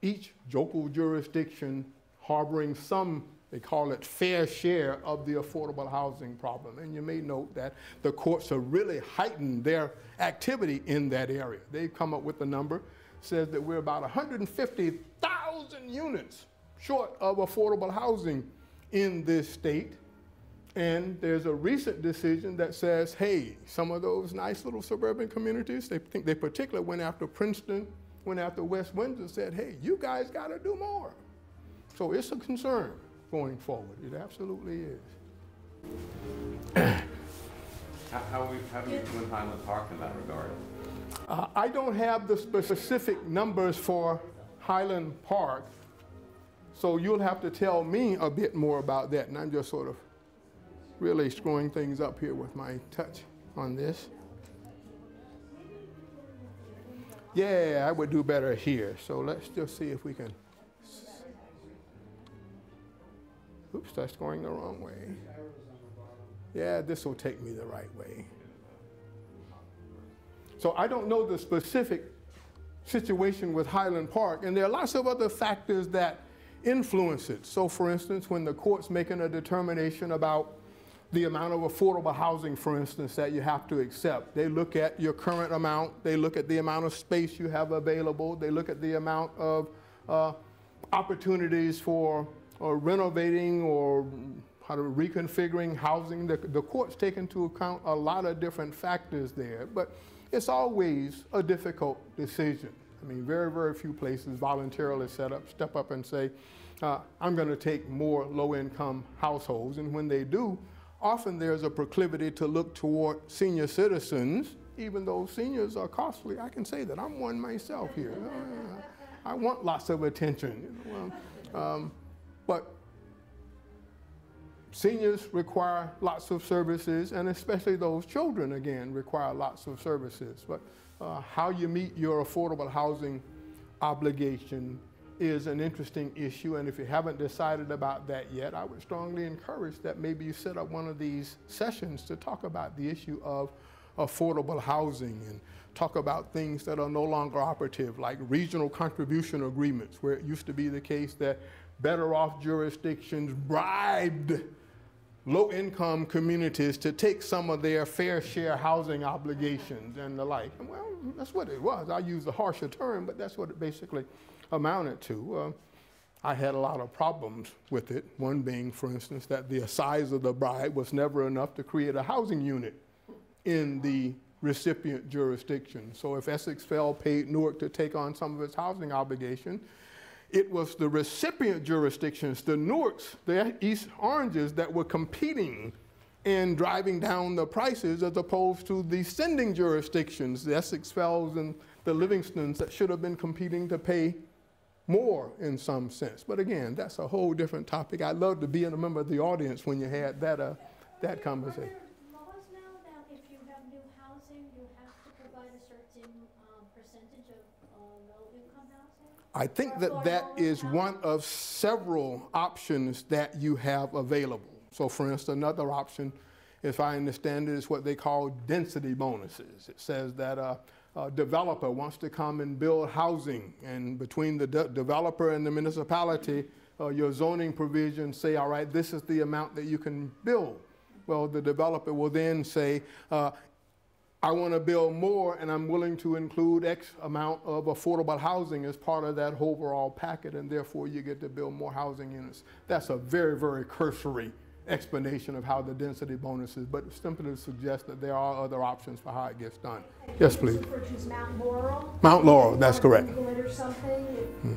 each local jurisdiction harboring some, they call it fair share of the affordable housing problem. And you may note that the courts have really heightened their activity in that area. They've come up with a number says that we're about 150,000 units short of affordable housing in this state. And there's a recent decision that says, hey, some of those nice little suburban communities, they particularly went after Princeton, went after West Windsor, said, hey, you guys got to do more. So it's a concern going forward. It absolutely is. How do we do in Highland Park in that regard? I don't have the specific numbers for Highland Park, so you'll have to tell me a bit more about that. And I'm just sort of really screwing things up here with my touch on this. Yeah, I would do better here. So let's just see if we can. Oops, that's going the wrong way. Yeah, this will take me the right way. So I don't know the specific situation with Highland Park, and there are lots of other factors that influence it. So for instance, when the court's making a determination about the amount of affordable housing, for instance, that you have to accept, they look at your current amount, they look at the amount of space you have available, they look at the amount of opportunities for renovating or reconfiguring housing. The court's take into account a lot of different factors there, but it's always a difficult decision. I mean, very, very few places voluntarily step up and say, I'm going to take more low-income households. And when they do, often there's a proclivity to look toward senior citizens, even though seniors are costly. I can say that. I'm one myself here. I want lots of attention. You know? But seniors require lots of services, and especially those children, again, require lots of services. But how you meet your affordable housing obligation is an interesting issue, and if you haven't decided about that yet, I would strongly encourage that maybe you set up one of these sessions to talk about the issue of affordable housing and talk about things that are no longer operative, like regional contribution agreements, where it used to be the case that better off jurisdictions bribed low-income communities to take some of their fair share housing obligations and the like. Well, that's what it was. I use a harsher term, but that's what it basically amounted to. I had a lot of problems with it, one being, for instance, that the size of the bribe was never enough to create a housing unit in the recipient jurisdiction. So if Essex Fell paid Newark to take on some of its housing obligation, it was the recipient jurisdictions, the Newarks, the East Oranges, that were competing and driving down the prices as opposed to the sending jurisdictions, the Essex Fells and the Livingstons, that should have been competing to pay more in some sense. But again, that's a whole different topic. I'd love to be a member of the audience when you had that conversation. Are there laws now that if you have new housing, you have to provide a certain percentage of low-income housing? I think that that is one of several options that you have available. So for instance, another option, if I understand it, is what they call density bonuses. It says that a developer wants to come and build housing, and between the developer and the municipality, your zoning provisions say, all right, this is the amount that you can build. Well, the developer will then say, I want to build more, and I'm willing to include X amount of affordable housing as part of that overall packet, and therefore you get to build more housing units. That's a very, very cursory explanation of how the density bonus is, but simply to suggest that there are other options for how it gets done. Yes, please. Which is Mount Laurel. Mount Laurel, that's correct. Google it or something.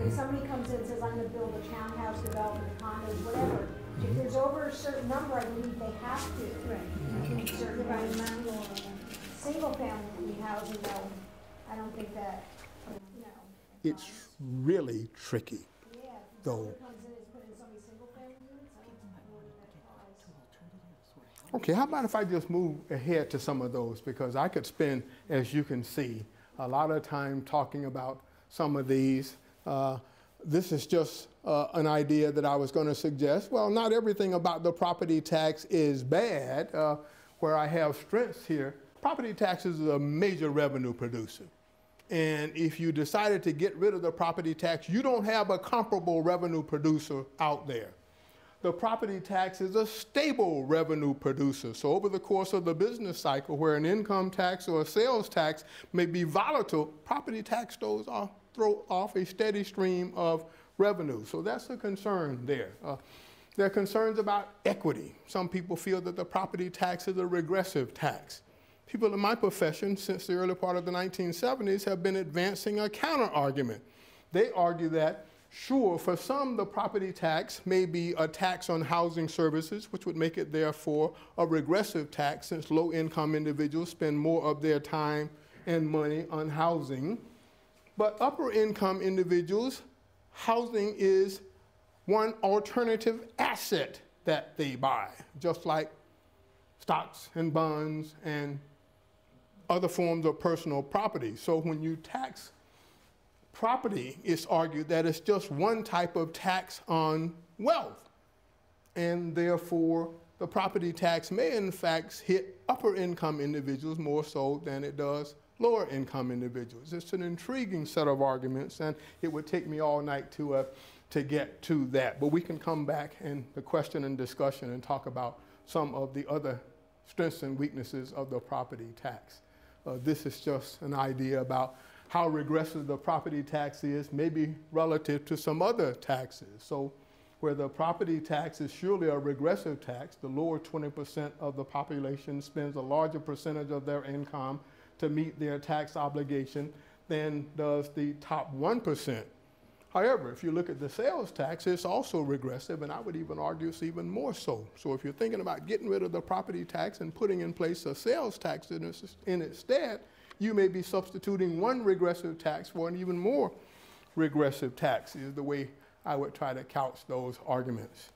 If somebody comes in and says, I'm going to build a townhouse development, condos, whatever, if there's over a certain number, I believe they have to. Right. Certify Mount Laurel. Single family housing, though, I don't think that, you know. It's really tricky, Yeah, if though. someone comes in and is putting so many single family units, I don't know what that applies. Okay, how about if I just move ahead to some of those, because I could spend, as you can see, a lot of time talking about some of these. This is just an idea that I was going to suggest. Well, not everything about the property tax is bad. Where I have strengths here, property taxes is a major revenue producer. And if you decided to get rid of the property tax, you don't have a comparable revenue producer out there. The property tax is a stable revenue producer. So over the course of the business cycle, where an income tax or a sales tax may be volatile, property tax throw off a steady stream of revenue. So that's a concern there. There are concerns about equity. Some people feel that the property tax is a regressive tax. People in my profession, since the early part of the 1970s, have been advancing a counter-argument. They argue that, sure, for some, the property tax may be a tax on housing services, which would make it, therefore, a regressive tax, since low-income individuals spend more of their time and money on housing. But upper-income individuals, housing is one alternative asset that they buy, just like stocks and bonds and other forms of personal property. So when you tax property, it's argued that it's just one type of tax on wealth. And therefore, the property tax may in fact hit upper income individuals more so than it does lower income individuals. It's an intriguing set of arguments, and it would take me all night to get to that. But we can come back in the question and discussion and talk about some of the other strengths and weaknesses of the property tax. This is just an idea about how regressive the property tax is, maybe relative to some other taxes. So where the property tax is surely a regressive tax, the lower 20% of the population spends a larger percentage of their income to meet their tax obligation than does the top 1%. However, if you look at the sales tax, it's also regressive, and I would even argue it's even more so. So if you're thinking about getting rid of the property tax and putting in place a sales tax in its stead, you may be substituting one regressive tax for an even more regressive tax, is the way I would try to couch those arguments.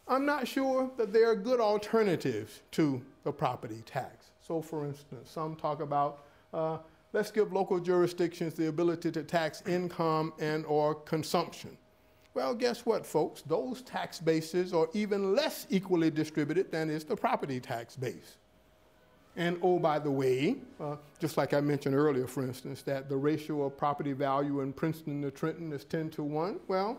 I'm not sure that there are good alternatives to the property tax. So for instance, some talk about let's give local jurisdictions the ability to tax income and or consumption. Well, guess what, folks? Those tax bases are even less equally distributed than is the property tax base. And oh, by the way, just like I mentioned earlier, for instance, that the ratio of property value in Princeton to Trenton is 10 to 1. Well,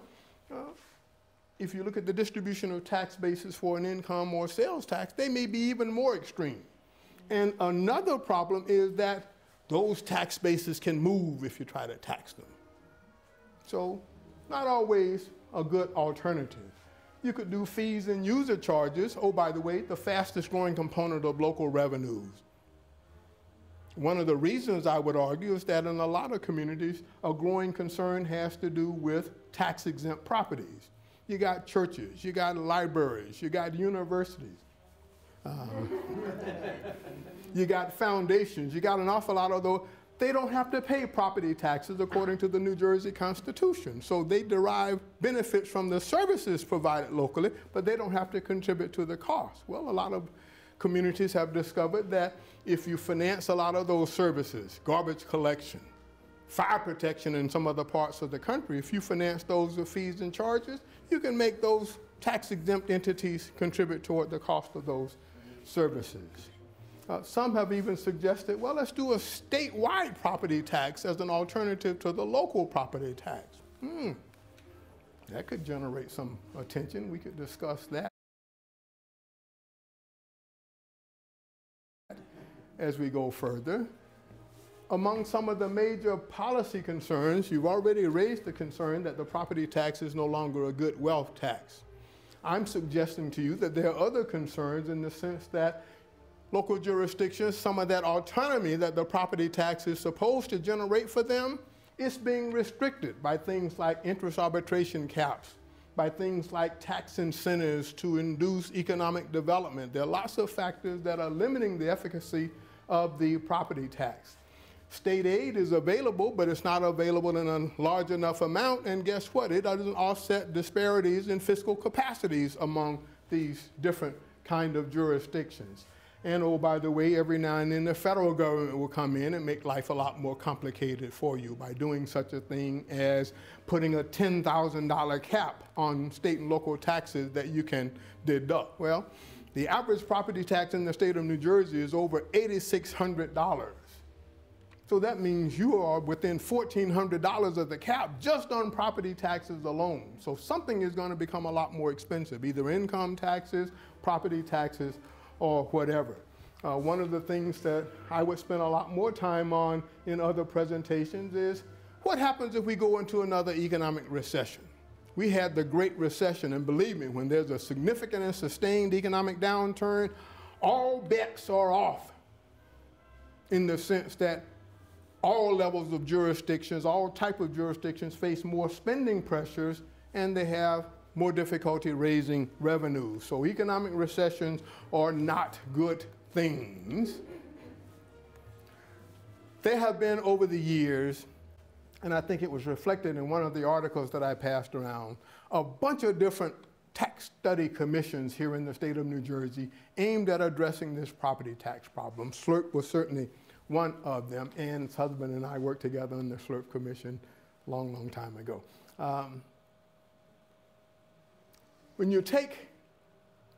if you look at the distribution of tax bases for an income or sales tax, they may be even more extreme. And another problem is that those tax bases can move if you try to tax them. So not always a good alternative. You could do fees and user charges. Oh, by the way, the fastest growing component of local revenues. One of the reasons I would argue is that in a lot of communities, a growing concern has to do with tax-exempt properties. You got churches, you got libraries, you got universities. You got foundations, you got an awful lot of those. They don't have to pay property taxes according to the New Jersey Constitution. So they derive benefits from the services provided locally, but they don't have to contribute to the cost. Well, a lot of communities have discovered that if you finance a lot of those services, garbage collection, fire protection in some other parts of the country, if you finance those with fees and charges, you can make those tax-exempt entities contribute toward the cost of those services. Some have even suggested, well, let's do a statewide property tax as an alternative to the local property tax. That could generate some attention. We could discuss that as we go further. Among some of the major policy concerns, you've already raised the concern that the property tax is no longer a good wealth tax. I'm suggesting to you that there are other concerns in the sense that local jurisdictions, some of that autonomy that the property tax is supposed to generate for them, is being restricted by things like interest arbitration caps, by things like tax incentives to induce economic development. There are lots of factors that are limiting the efficacy of the property tax. State aid is available, but it's not available in a large enough amount, and guess what? It doesn't offset disparities in fiscal capacities among these different kind of jurisdictions. And oh, by the way, every now and then the federal government will come in and make life a lot more complicated for you by doing such a thing as putting a $10,000 cap on state and local taxes that you can deduct. Well, the average property tax in the state of New Jersey is over $8,600. So that means you are within $1,400 of the cap just on property taxes alone. So something is going to become a lot more expensive, either income taxes, property taxes, or whatever. One of the things that I would spend a lot more time on in other presentations is what happens if we go into another economic recession? We had the Great Recession, and believe me, when there's a significant and sustained economic downturn, all bets are off in the sense that all levels of jurisdictions, all type of jurisdictions face more spending pressures, and they have more difficulty raising revenues. So economic recessions are not good things. There have been over the years, and I think it was reflected in one of the articles that I passed around, a bunch of different tax study commissions here in the state of New Jersey aimed at addressing this property tax problem. SLRP was certainly one of them. Ann's husband and I worked together in the SLRP commission a long, long time ago. When you take,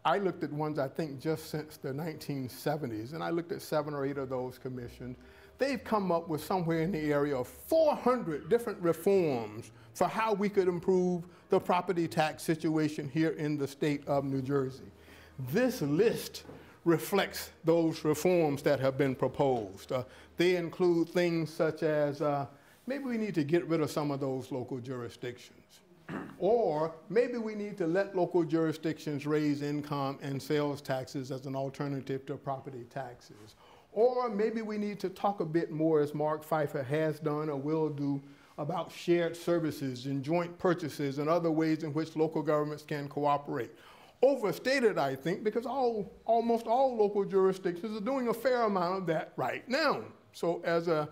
I looked at ones I think just since the 1970s, and I looked at 7 or 8 of those commissions. They've come up with somewhere in the area of 400 different reforms for how we could improve the property tax situation here in the state of New Jersey. This list reflects those reforms that have been proposed. They include things such as maybe we need to get rid of some of those local jurisdictions. Or maybe we need to let local jurisdictions raise income and sales taxes as an alternative to property taxes. Or maybe we need to talk a bit more, as Mark Pfeiffer has done or will do, about shared services and joint purchases and other ways in which local governments can cooperate. Overstated, I think, because almost all local jurisdictions are doing a fair amount of that right now. So as an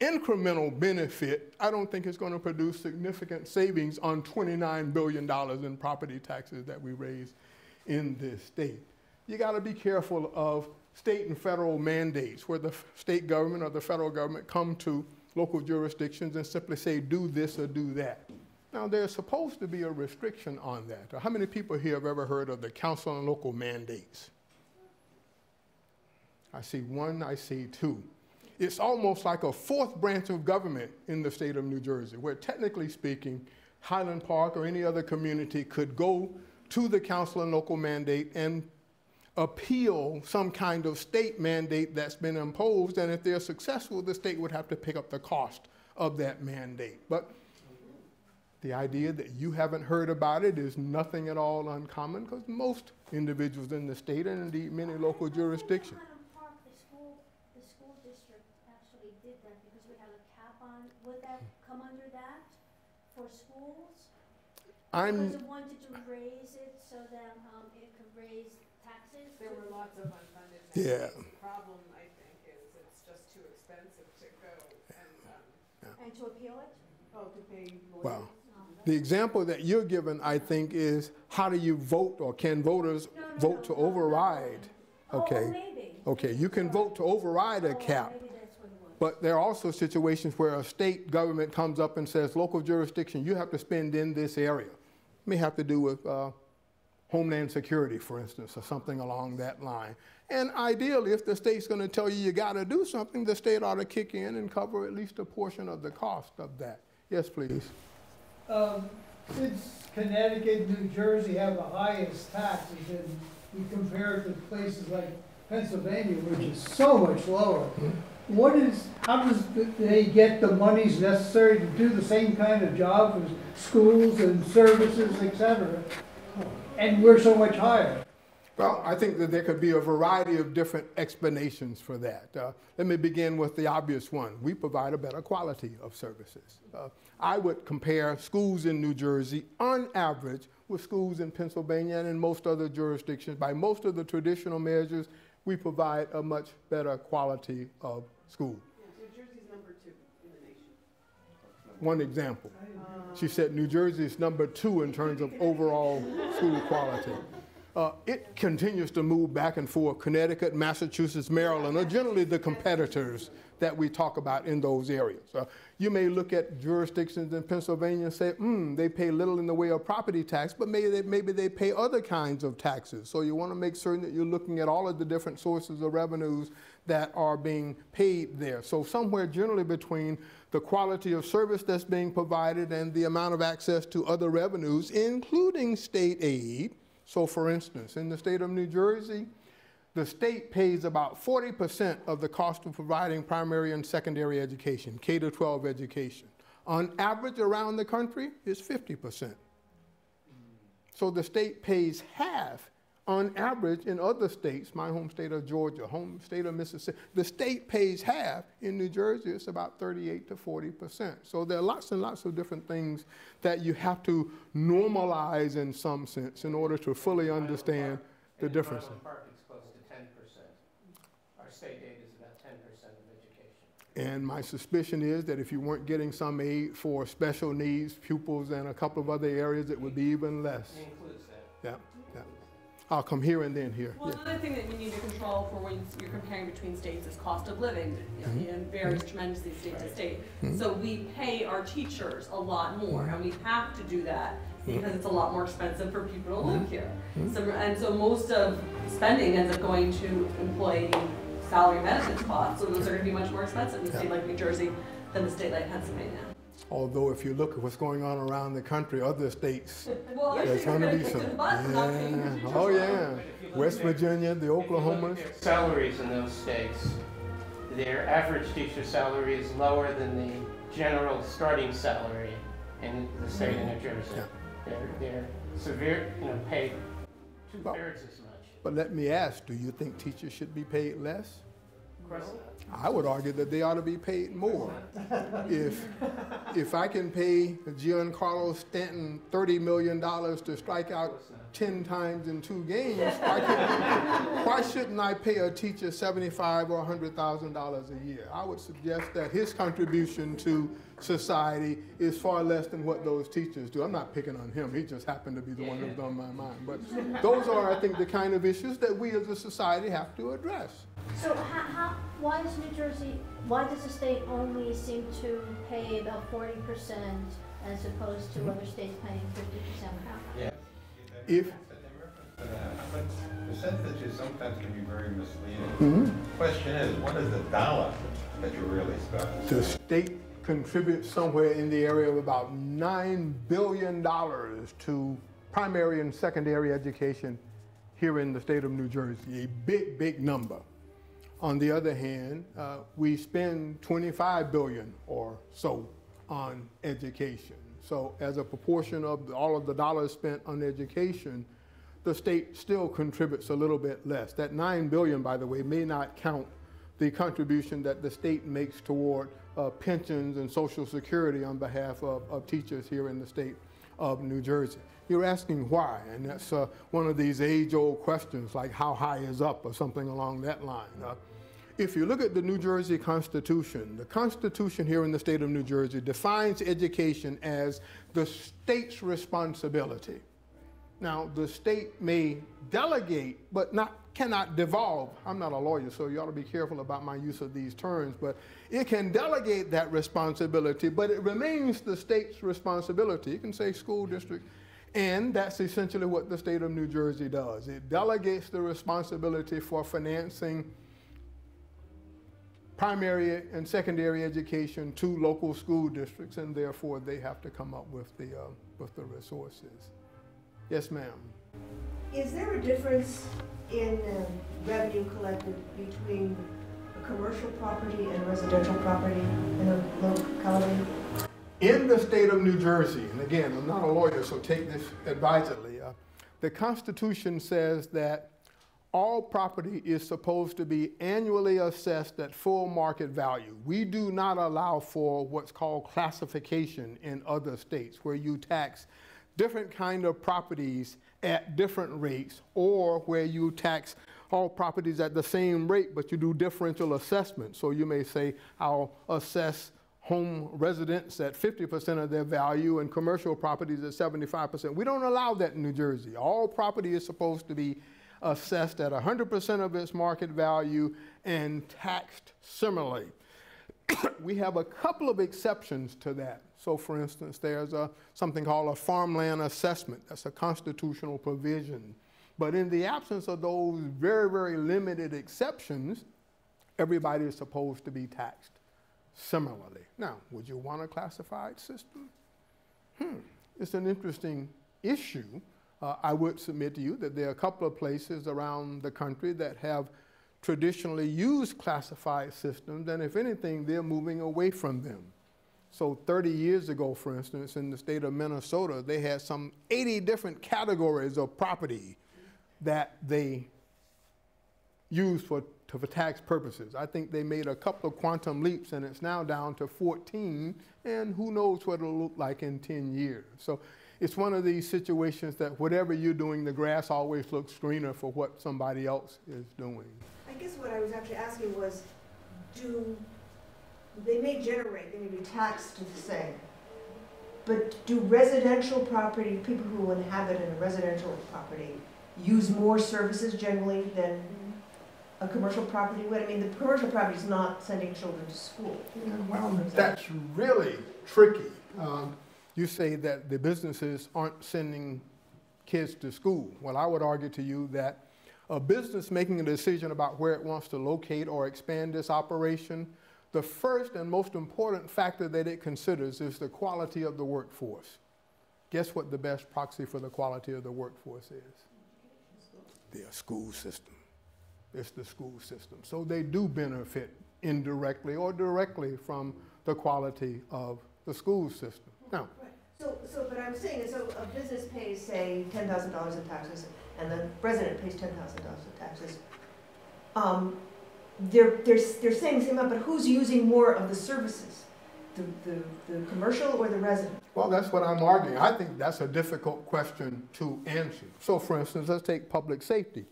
incremental benefit, I don't think it's going to produce significant savings on $29 billion in property taxes that we raise in this state. You got to be careful of state and federal mandates where the state government or the federal government come to local jurisdictions and simply say, do this or do that. Now, there's supposed to be a restriction on that. How many people here have ever heard of the Council on Local Mandates? I see 1, I see 2. It's almost like a 4th branch of government in the state of New Jersey, where technically speaking, Highland Park or any other community could go to the council and local mandate and appeal some kind of state mandate that's been imposed, and if they're successful, the state would have to pick up the cost of that mandate. But the idea that you haven't heard about it is nothing at all uncommon, because most individuals in the state, and indeed many local jurisdictions. Highland Park, the school district actually did that because we have a cap on, would that come under that for schools? Because it wanted to raise it so that it could raise taxes? There were lots of unfunded taxes. Yeah. The problem, I think, is it's just too expensive to go And to appeal it? to pay lawyers. Well, the example that you're given, I think, is how do you vote, or can voters vote to override? Okay. Oh, maybe. Okay, you can vote to override a cap. Maybe that's what it was. But there are also situations where a state government comes up and says, local jurisdiction, you have to spend in this area. It may have to do with Homeland Security, for instance, or something along that line. And ideally, if the state's going to tell you you got to do something, the state ought to kick in and cover at least a portion of the cost of that. Yes, please. Since Connecticut and New Jersey have the highest taxes, and we compare it to places like Pennsylvania, which is so much lower, how does they get the monies necessary to do the same kind of job as schools and services, et cetera, and we're so much higher? Well, I think that there could be a variety of different explanations for that. Let me begin with the obvious one. We provide a better quality of services. I would compare schools in New Jersey, on average, with schools in Pennsylvania and in most other jurisdictions. By most of the traditional measures, we provide a much better quality of school. New Jersey's number 2 in the nation. One example. She said New Jersey is number 2 in terms of overall school quality. It continues to move back and forth. Connecticut, Massachusetts, Maryland are generally the competitors that we talk about in those areas. You may look at jurisdictions in Pennsylvania and say, they pay little in the way of property tax, but maybe they pay other kinds of taxes. So you want to make certain that you're looking at all of the different sources of revenues that are being paid there. So somewhere generally between the quality of service that's being provided and the amount of access to other revenues, including state aid. So for instance, in the state of New Jersey, the state pays about 40% of the cost of providing primary and secondary education, K-12 education. On average around the country, it's 50%. So the state pays half on average in other states, my home state of Georgia, home state of Mississippi. The state pays half. In New Jersey, it's about 38 to 40%. So there are lots and lots of different things that you have to normalize in some sense in order to fully understand the difference. In Highland Park, it's close to 10%. Our state aid is about 10% of education. And my suspicion is that if you weren't getting some aid for special needs pupils and a couple of other areas, it would be even less. It includes that. Yeah, yeah. I'll come here and then here. Well, Yeah. another thing that you need to control for when you're comparing between states is cost of living. It varies tremendously state to state. So we pay our teachers a lot more, and we have to do that because it's a lot more expensive for people to live here. So most of spending ends up going to employee salary benefits costs, so those are going to be much more expensive in a state like New Jersey than a state like Pennsylvania. Although if you look at what's going on around the country, other states, Well, there's going to be some. Yeah. Oh yeah, West Virginia, the Oklahomas. Salaries in those states, their average teacher salary is lower than the general starting salary in the state of New Jersey. Yeah. They're severe, paid 2/3 as much. But let me ask, do you think teachers should be paid less? Of course not. I would argue that they ought to be paid more. If I can pay Giancarlo Stanton $30 million to strike out 10 times in 2 games, why shouldn't I pay a teacher $75,000 or $100,000 a year? I would suggest that his contribution to society is far less than what those teachers do. I'm not picking on him. He just happened to be the one who's on my mind. But those are, I think, the kind of issues that we as a society have to address. So why does New Jersey, why does the state only seem to pay about 40% as opposed to other states paying 50%? Yeah. If But percentages sometimes can be very misleading. The question is, what is the dollar that you're really spending? the state contributes somewhere in the area of about $9 billion to primary and secondary education here in the state of New Jersey, a big, big number. On the other hand, we spend $25 billion or so on education. So as a proportion of all of the dollars spent on education, the state still contributes a little bit less. That $9 billion, by the way, may not count the contribution that the state makes toward pensions and Social Security on behalf of teachers here in the state of New Jersey. You're asking why, and that's one of these age-old questions like how high is up or something along that line. If you look at the New Jersey Constitution, the Constitution here in the state of New Jersey defines education as the state's responsibility. Now, the state may delegate, but cannot devolve. I'm not a lawyer, so you ought to be careful about my use of these terms, but it can delegate that responsibility, but it remains the state's responsibility. You can say school district, and that's essentially what the state of New Jersey does. It delegates the responsibility for financing primary and secondary education to local school districts, and therefore they have to come up with the resources. Yes, ma'am. Is there a difference in revenue collected between a commercial property and residential property in a locality? In the state of New Jersey, and again, I'm not a lawyer, so take this advisedly, the Constitution says that all property is supposed to be annually assessed at full market value. We do not allow for what's called classification in other states, where you tax different kind of properties at different rates, or where you tax all properties at the same rate, but you do differential assessment. So you may say, I'll assess home residents at 50% of their value and commercial properties at 75%. We don't allow that in New Jersey. All property is supposed to be assessed at 100% of its market value and taxed similarly. We have a couple of exceptions to that. So for instance, there's something called a farmland assessment. That's a constitutional provision. But in the absence of those very, very limited exceptions, everybody is supposed to be taxed similarly. Now, would you want a classified system? It's an interesting issue. I would submit to you that there are a couple of places around the country that have traditionally used classified systems, and if anything, they're moving away from them. So 30 years ago, for instance, in the state of Minnesota, they had some 80 different categories of property that they used for tax purposes. I think they made a couple of quantum leaps, and it's now down to 14, and who knows what it'll look like in 10 years. So it's one of these situations that whatever you're doing, the grass always looks greener for what somebody else is doing. I guess what I was actually asking was, they may be taxed the same, but do residential property, people who inhabit in a residential property, use more services generally than a commercial property would? I mean, the commercial property is not sending children to school. Well, that's really tricky. You say that the businesses aren't sending kids to school. Well, I would argue to you that a business making a decision about where it wants to locate or expand its operation, the first and most important factor that it considers is the quality of the workforce. Guess what the best proxy for the quality of the workforce is? The school system. It's the school system. So they do benefit indirectly or directly from the quality of the school system. Now, but I'm saying, so a business pays, say, $10,000 in taxes, and the resident pays $10,000 in taxes. They're saying the same amount, but who's using more of the services? The commercial or the resident? Well, that's what I'm arguing. I think that's a difficult question to answer. So, for instance, let's take public safety.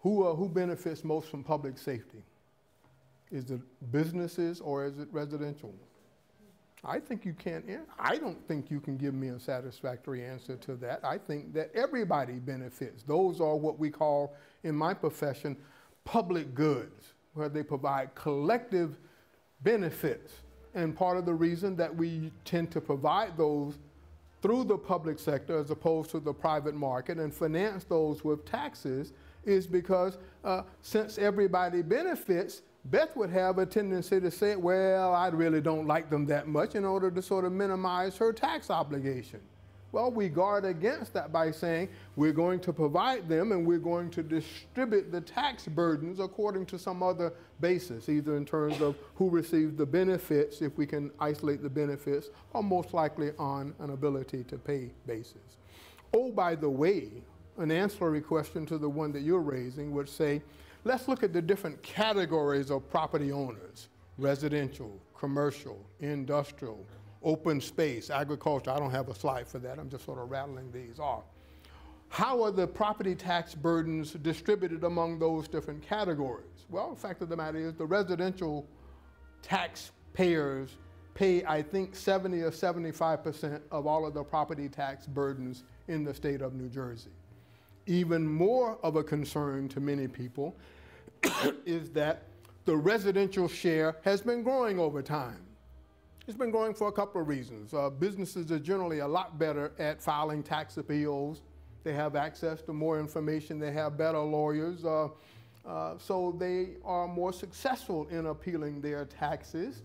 Who benefits most from public safety? Is it businesses or is it residential? I think you can't. I don't think you can give me a satisfactory answer to that. I think that everybody benefits. Those are what we call, in my profession, public goods, where they provide collective benefits. And part of the reason that we tend to provide those through the public sector as opposed to the private market and finance those with taxes is because since everybody benefits, Beth would have a tendency to say, well, I really don't like them that much, in order to sort of minimize her tax obligation. Well, we guard against that by saying we're going to provide them and we're going to distribute the tax burdens according to some other basis, either in terms of who receives the benefits, if we can isolate the benefits, or most likely on an ability to pay basis. Oh, by the way, an ancillary question to the one that you're raising would say, let's look at the different categories of property owners: residential, commercial, industrial, open space, agriculture. I don't have a slide for that. I'm just sort of rattling these off. How are the property tax burdens distributed among those different categories? Well, the fact of the matter is the residential taxpayers pay, I think, 70 or 75% of all of the property tax burdens in the state of New Jersey. Even more of a concern to many people is that the residential share has been growing over time. It's been growing for a couple of reasons. Businesses are generally a lot better at filing tax appeals. They have access to more information. They have better lawyers. So they are more successful in appealing their taxes.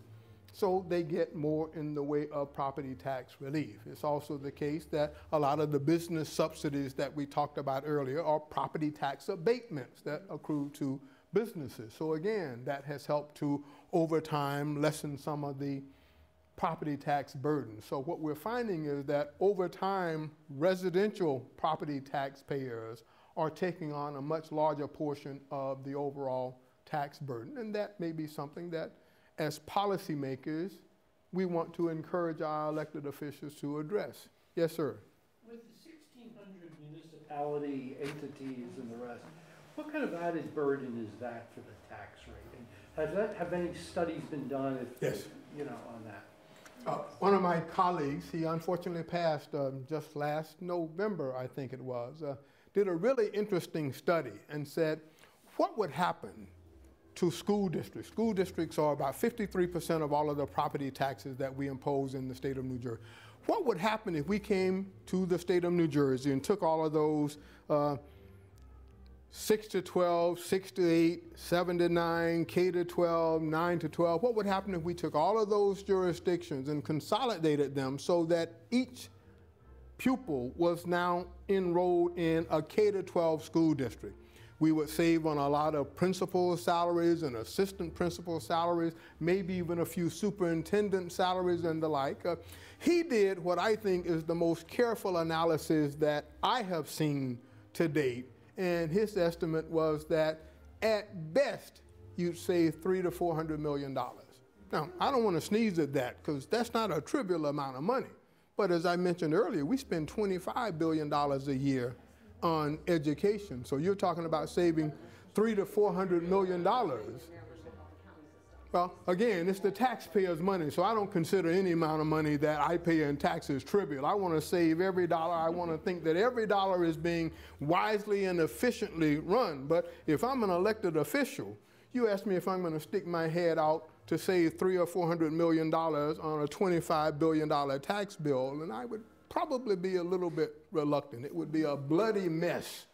So they get more in the way of property tax relief. It's also the case that a lot of the business subsidies that we talked about earlier are property tax abatements that accrue to businesses. So again, that has helped to, over time, lessen some of the property tax burden. So what we're finding is that over time, residential property taxpayers are taking on a much larger portion of the overall tax burden. And that may be something that, as policymakers, we want to encourage our elected officials to address. Yes, sir. With the 1,600 municipality entities and the rest, what kind of added burden is that for the tax rate? And have any studies been done, Yes. On that? One of my colleagues, he unfortunately passed just last November, I think it was, did a really interesting study and said, what would happen to school districts? School districts are about 53% of all of the property taxes that we impose in the state of New Jersey. What would happen if we came to the state of New Jersey and took all of those 6 to 12, 6 to 8, 7 to 9, K to 12, 9 to 12. What would happen if we took all of those jurisdictions and consolidated them so that each pupil was now enrolled in a K to 12 school district? We would save on a lot of principal salaries and assistant principal salaries, maybe even a few superintendent salaries and the like. He did what I think is the most careful analysis that I have seen to date. And his estimate was that at best, you'd save $300 to $400 million. Now, I don't want to sneeze at that because that's not a trivial amount of money. But as I mentioned earlier, we spend $25 billion a year on education. So you're talking about saving $300 to $400 million. Well, again, it's the taxpayers' money, so I don't consider any amount of money that I pay in taxes trivial. I want to save every dollar. I want to think that every dollar is being wisely and efficiently run. But if I'm an elected official, you ask me if I'm going to stick my head out to save $300 or $400 million on a $25 billion tax bill, and I would probably be a little bit reluctant. It would be a bloody mess.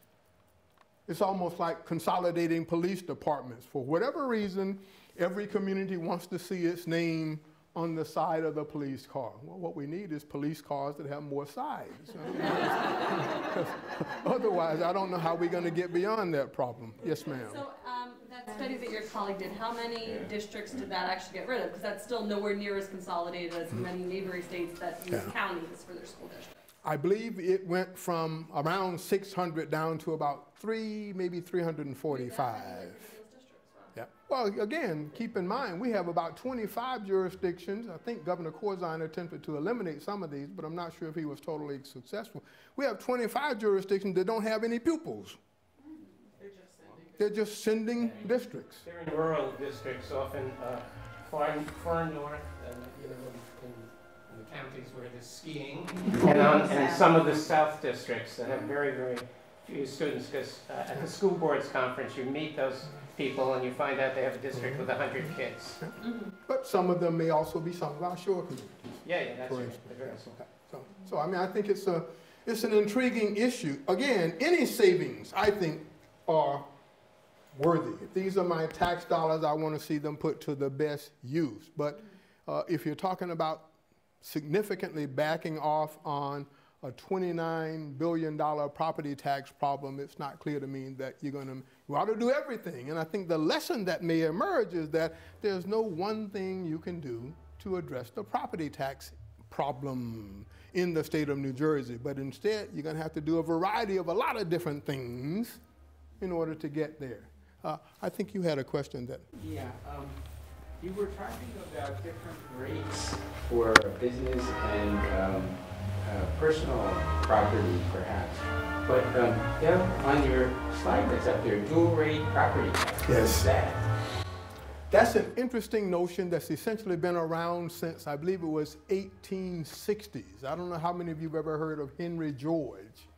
It's almost like consolidating police departments. For whatever reason, every community wants to see its name on the side of the police car. Well, what we need is police cars that have more sides. Otherwise, I don't know how we're going to get beyond that problem. Yes, ma'am. So that study that your colleague did, how many districts did that actually get rid of? Because that's still nowhere near as consolidated as many neighboring states that use counties for their school districts. I believe it went from around 600 down to about maybe 345. Yeah. Well, again, keep in mind, we have about 25 jurisdictions. I think Governor Corzine attempted to eliminate some of these, but I'm not sure if he was totally successful. We have 25 jurisdictions that don't have any pupils. They're just sending districts. They're in rural districts, often far north, in the counties where there's skiing, and some of the south districts that have very, very few students, because at the school boards conference, you meet those people and you find out they have a district with 100 kids. But some of them may also be some of our shore communities. Yeah, that's right. So I mean, I think it's an intriguing issue. Again, any savings, I think, are worthy. If these are my tax dollars, I want to see them put to the best use. But if you're talking about significantly backing off on a $29 billion property tax problem, it's not clear to me that you ought to do everything. And I think the lesson that may emerge is that there's no one thing you can do to address the property tax problem in the state of New Jersey. But instead, you're going to have to do a variety of a lot of different things in order to get there. I think you had a question that... Yeah, you were talking about different rates for business and personal property, perhaps. But you have on your slide that's up there, dual rate property tax. Yes. What's that? That's an interesting notion that's essentially been around since, I believe it was 1860s. I don't know how many of you have ever heard of Henry George.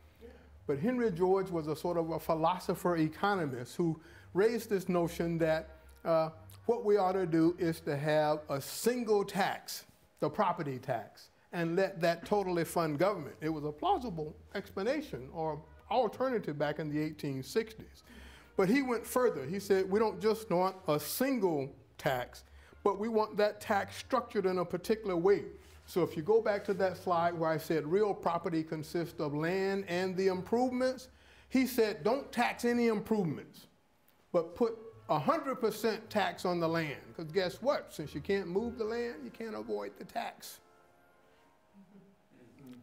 But Henry George was a sort of a philosopher economist who raised this notion that what we ought to do is to have a single tax, the property tax, and let that totally fund government. It was a plausible explanation or alternative back in the 1860s. But he went further. He said, we don't just want a single tax, but we want that tax structured in a particular way. So if you go back to that slide where I said real property consists of land and the improvements, he said, don't tax any improvements, but put 100% tax on the land. Because guess what? Since you can't move the land, you can't avoid the tax.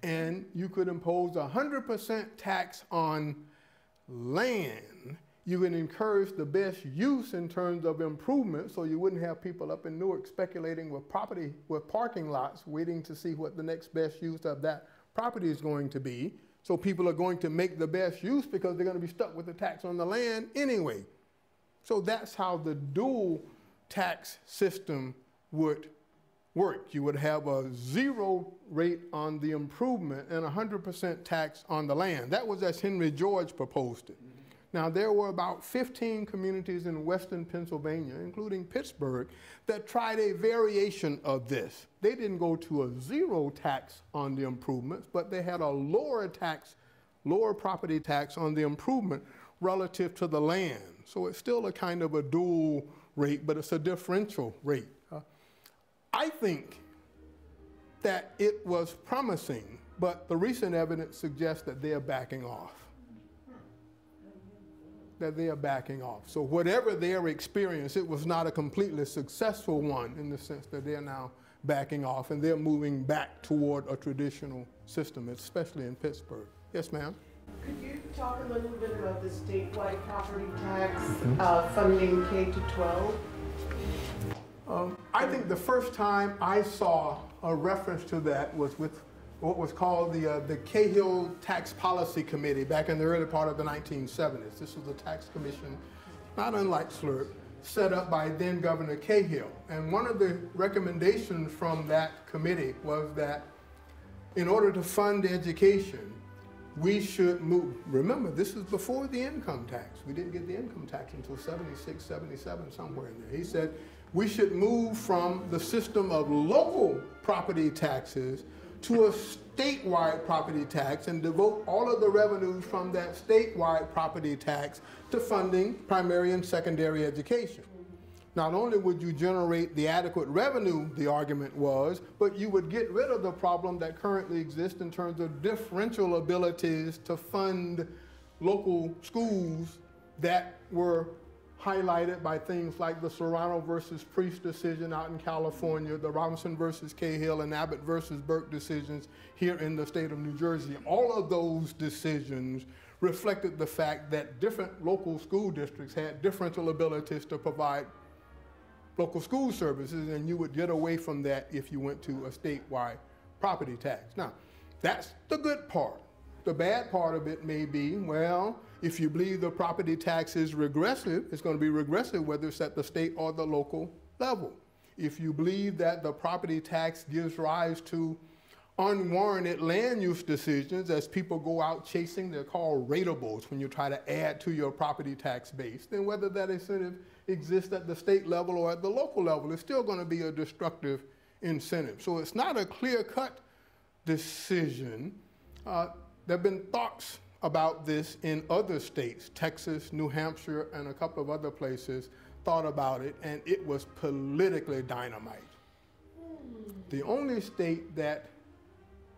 And you could impose 100% tax on land. You can encourage the best use in terms of improvement, so you wouldn't have people up in Newark speculating with parking lots, waiting to see what the next best use of that property is going to be. So people are going to make the best use because they're going to be stuck with the tax on the land anyway. So that's how the dual tax system would work. You would have a 0 rate on the improvement and 100% tax on the land. That was as Henry George proposed it. Now, there were about 15 communities in western Pennsylvania, including Pittsburgh, that tried a variation of this. They didn't go to a 0 tax on the improvements, but they had a lower property tax on the improvement relative to the land. So it's still a kind of a dual rate, but it's a differential rate. I think that it was promising, but the recent evidence suggests that they are backing off. So whatever their experience, it was not a completely successful one in the sense that they're now backing off and they're moving back toward a traditional system, especially in Pittsburgh. Yes, ma'am? Could you talk a little bit about the statewide property tax funding K to 12? I think the first time I saw a reference to that was with what was called the Cahill Tax Policy Committee back in the early part of the 1970s. This was a tax commission, not unlike SLRP, set up by then Governor Cahill. And one of the recommendations from that committee was that in order to fund education, we should move. Remember, this is before the income tax. We didn't get the income tax until 76, 77, somewhere in there. He said we should move from the system of local property taxes to a statewide property tax and devote all of the revenues from that statewide property tax to funding primary and secondary education. Not only would you generate the adequate revenue, the argument was, but you would get rid of the problem that currently exists in terms of differential abilities to fund local schools that were highlighted by things like the Serrano versus Priest decision out in California, the Robinson versus Cahill and Abbott versus Burke decisions here in the state of New Jersey. All of those decisions reflected the fact that different local school districts had differential abilities to provide local school services, and you would get away from that if you went to a statewide property tax. Now, that's the good part. The bad part of it may be, well, if you believe the property tax is regressive, it's going to be regressive whether it's at the state or the local level. If you believe that the property tax gives rise to unwarranted land use decisions as people go out chasing, they're called rateables when you try to add to your property tax base, then whether that incentive exists at the state level or at the local level, it's still going to be a destructive incentive. So it's not a clear-cut decision. There have been thoughts about this in other states, Texas, New Hampshire, and a couple of other places, thought about it, and it was politically dynamite. The only state that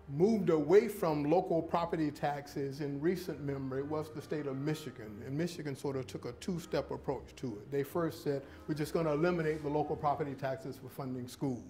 moved away from local property taxes in recent memory was the state of Michigan. And Michigan sort of took a two-step approach to it. They first said, we're just going to eliminate the local property taxes for funding schools.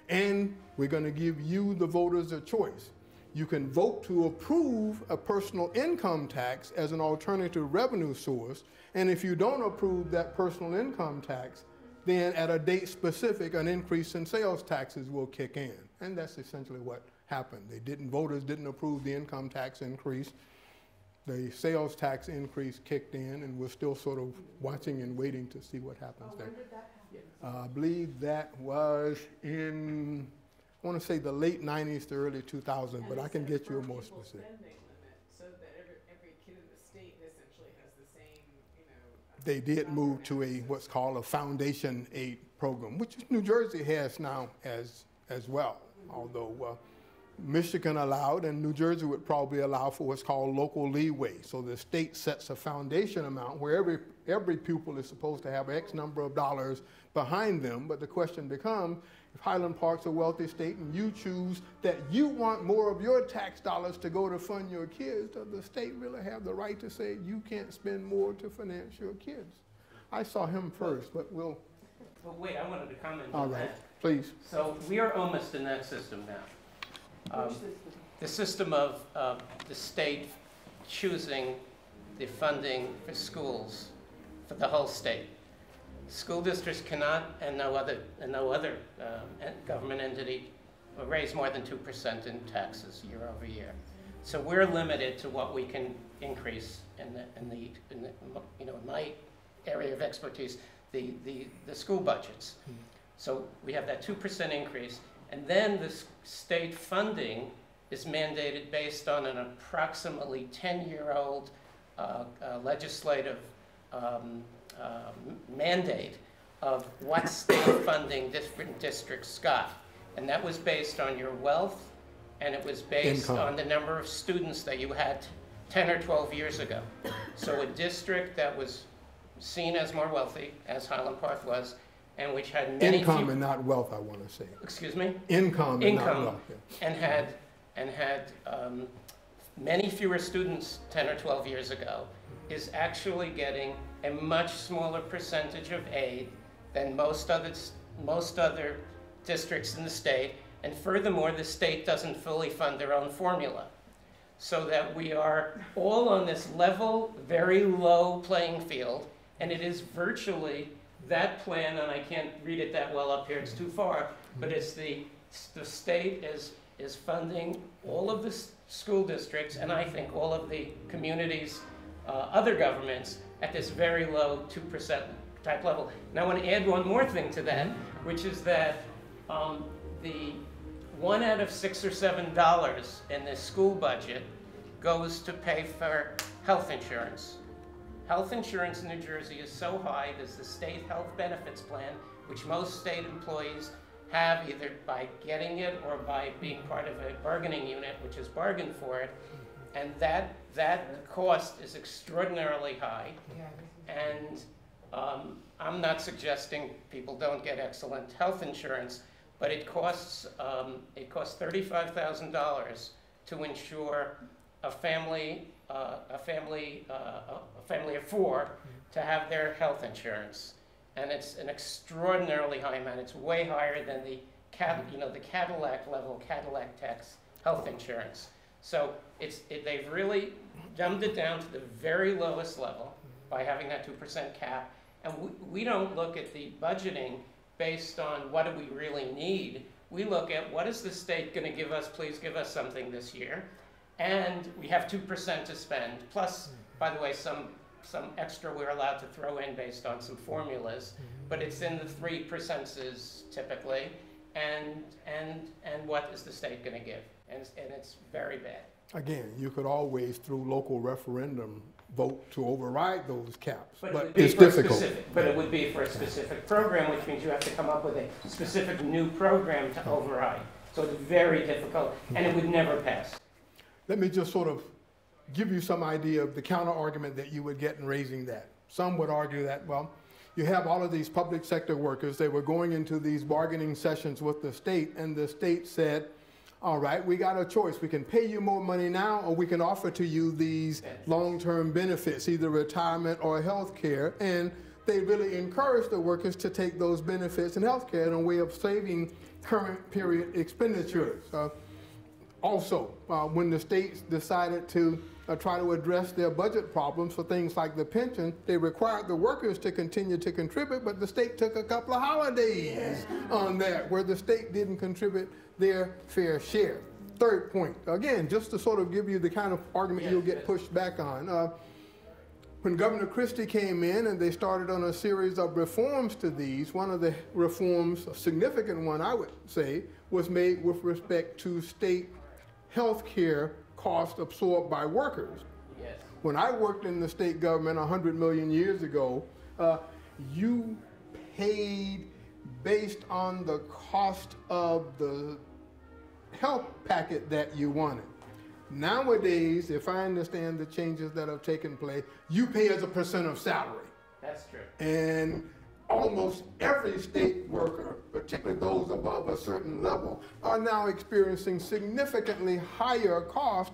And we're going to give you, the voters, a choice. You can vote to approve a personal income tax as an alternative revenue source. And if you don't approve that personal income tax, then at a date specific, an increase in sales taxes will kick in. And that's essentially what happened. Voters didn't approve the income tax increase. The sales tax increase kicked in, and we're still sort of watching and waiting to see what happens there. When did that happen? I believe that was in, I want to say the late 90s to early 2000s, but I can get you a more specific. So that every kid in the state essentially has the same, They did move to what's called a foundation aid program, which New Jersey has now as well, although Michigan allowed, and New Jersey would probably allow for what's called local leeway. So the state sets a foundation amount where every pupil is supposed to have X number of dollars behind them. But the question becomes, if Highland Park's a wealthy state and you choose that you want more of your tax dollars to go to fund your kids, does the state really have the right to say you can't spend more to finance your kids? I saw him first, but we'll... Well, wait, I wanted to comment All on right, that. please. So we are almost in that system now. The system of the state choosing the funding for schools for the whole state. School districts cannot, and no other government entity, raise more than 2% in taxes year over year. So we're limited to what we can increase in my area of expertise, the school budgets. So we have that 2% increase. And then the state funding is mandated based on an approximately 10-year-old legislative mandate of what state funding different districts got. And that was based on your wealth, and it was based on the number of students that you had 10 or 12 years ago. So a district that was seen as more wealthy, as Highland Park was, and which had many income and not wealth, I want to say. Excuse me? Income and not wealth. Yeah. And had many fewer students 10 or 12 years ago, is actually getting a much smaller percentage of aid than most other districts in the state. And furthermore, the state doesn't fully fund their own formula. So that we are all on this level, very low playing field, and it is virtually that plan, and I can't read it that well up here, it's too far, but it's the state is funding all of the school districts, and I think all of the communities, other governments, at this very low 2% type level. And I want to add one more thing to that, which is that the $1 out of $6 or $7 in the school budget goes to pay for health insurance. Health insurance in New Jersey is so high, there's the state health benefits plan, which most state employees have either by getting it or by being part of a bargaining unit, which is bargained for it. And that cost is extraordinarily high. And I'm not suggesting people don't get excellent health insurance, but it costs $35,000 to insure a family of 4 to have their health insurance, and it's an extraordinarily high amount. It's way higher than the Cadillac level Cadillac tax health insurance. So they've really dumbed it down to the very lowest level by having that 2% cap. And we don't look at the budgeting based on what do we really need. We look at what is the state going to give us, please give us something this year. And we have 2% to spend, plus, by the way, some extra we're allowed to throw in based on some formulas, but it's in the 3% typically, and what is the state going to give? And it's very bad. Again, you could always, through local referendum, vote to override those caps, but it's difficult. But it would be for a specific program, which means you have to come up with a specific new program to override. So it's very difficult, and it would never pass. Let me just sort of give you some idea of the counter argument that you would get in raising that. Some would argue that, well, you have all of these public sector workers, they were going into these bargaining sessions with the state, and the state said, all right, we got a choice. We can pay you more money now, or we can offer to you these long-term benefits, either retirement or health care. And they really encourage the workers to take those benefits and health care in a way of saving current period expenditures. Also, when the states decided to try to address their budget problems for things like the pension, they required the workers to continue to contribute, but the state took a couple of holidays on that, where the state didn't contribute their fair share. Third point, again, just to sort of give you the kind of argument you'll get pushed back on. When Governor Christie came in and they started on a series of reforms to these, one of the reforms, a significant one I would say, was made with respect to state health care costs absorbed by workers. Yes. When I worked in the state government 100 million years ago, you paid based on the cost of the health packet that you wanted. Nowadays, if I understand the changes that have taken place, you pay as a percent of salary. That's true. And almost every state worker, particularly those above a certain level, are now experiencing significantly higher cost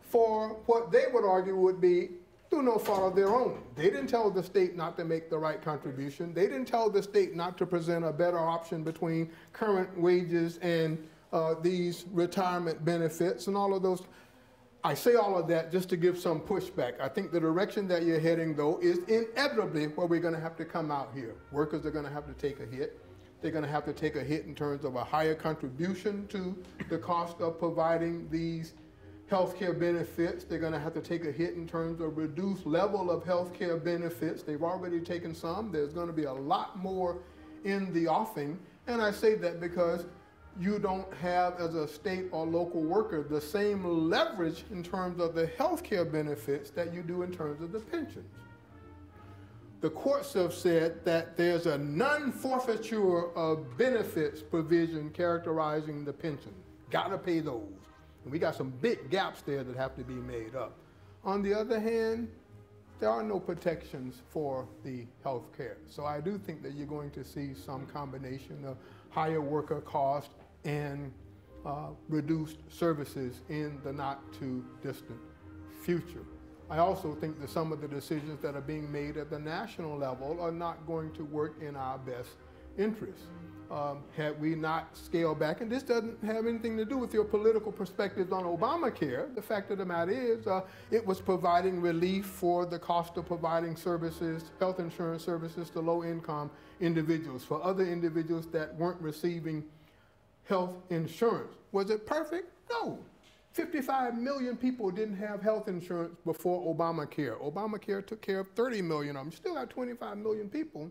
for what they would argue would be through no fault of their own. They didn't tell the state not to make the right contribution. They didn't tell the state not to present a better option between current wages and these retirement benefits and all of those. I say all of that just to give some pushback. I think the direction that you're heading, though, is inevitably where we're going to have to come out here. Workers are going to have to take a hit. They're going to have to take a hit in terms of a higher contribution to the cost of providing these health care benefits. They're going to have to take a hit in terms of reduced level of health care benefits. They've already taken some. There's going to be a lot more in the offing. And I say that because you don't have, as a state or local worker, the same leverage in terms of the health care benefits that you do in terms of the pensions. The courts have said that there's a non-forfeiture of benefits provision characterizing the pension. Gotta pay those. And we got some big gaps there that have to be made up. On the other hand, there are no protections for the health care. So I do think that you're going to see some combination of higher worker cost and reduced services in the not too distant future. I also think that some of the decisions that are being made at the national level are not going to work in our best interest. Had we not scaled back, and this doesn't have anything to do with your political perspectives on Obamacare, the fact of the matter is it was providing relief for the cost of providing services, health insurance services to low-income individuals, for other individuals that weren't receiving health insurance. Was it perfect? No. 55 million people didn't have health insurance before Obamacare. Obamacare took care of 30 million of them. You still got 25 million people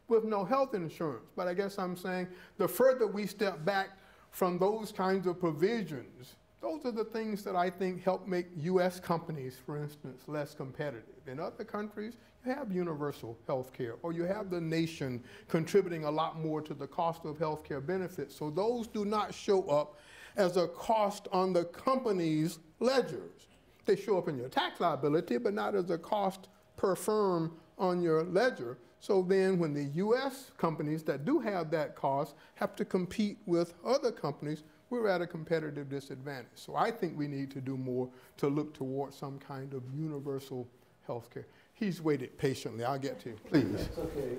with no health insurance. But I guess I'm saying the further we step back from those kinds of provisions, those are the things that I think help make U.S. companies, for instance, less competitive. In other countries, you have universal health care, or you have the nation contributing a lot more to the cost of health care benefits. So those do not show up as a cost on the company's ledgers. They show up in your tax liability, but not as a cost per firm on your ledger. So then when the U.S. companies that do have that cost have to compete with other companies, we're at a competitive disadvantage. So I think we need to do more to look towards some kind of universal health care. He's waited patiently. I'll get to you, please. That's okay.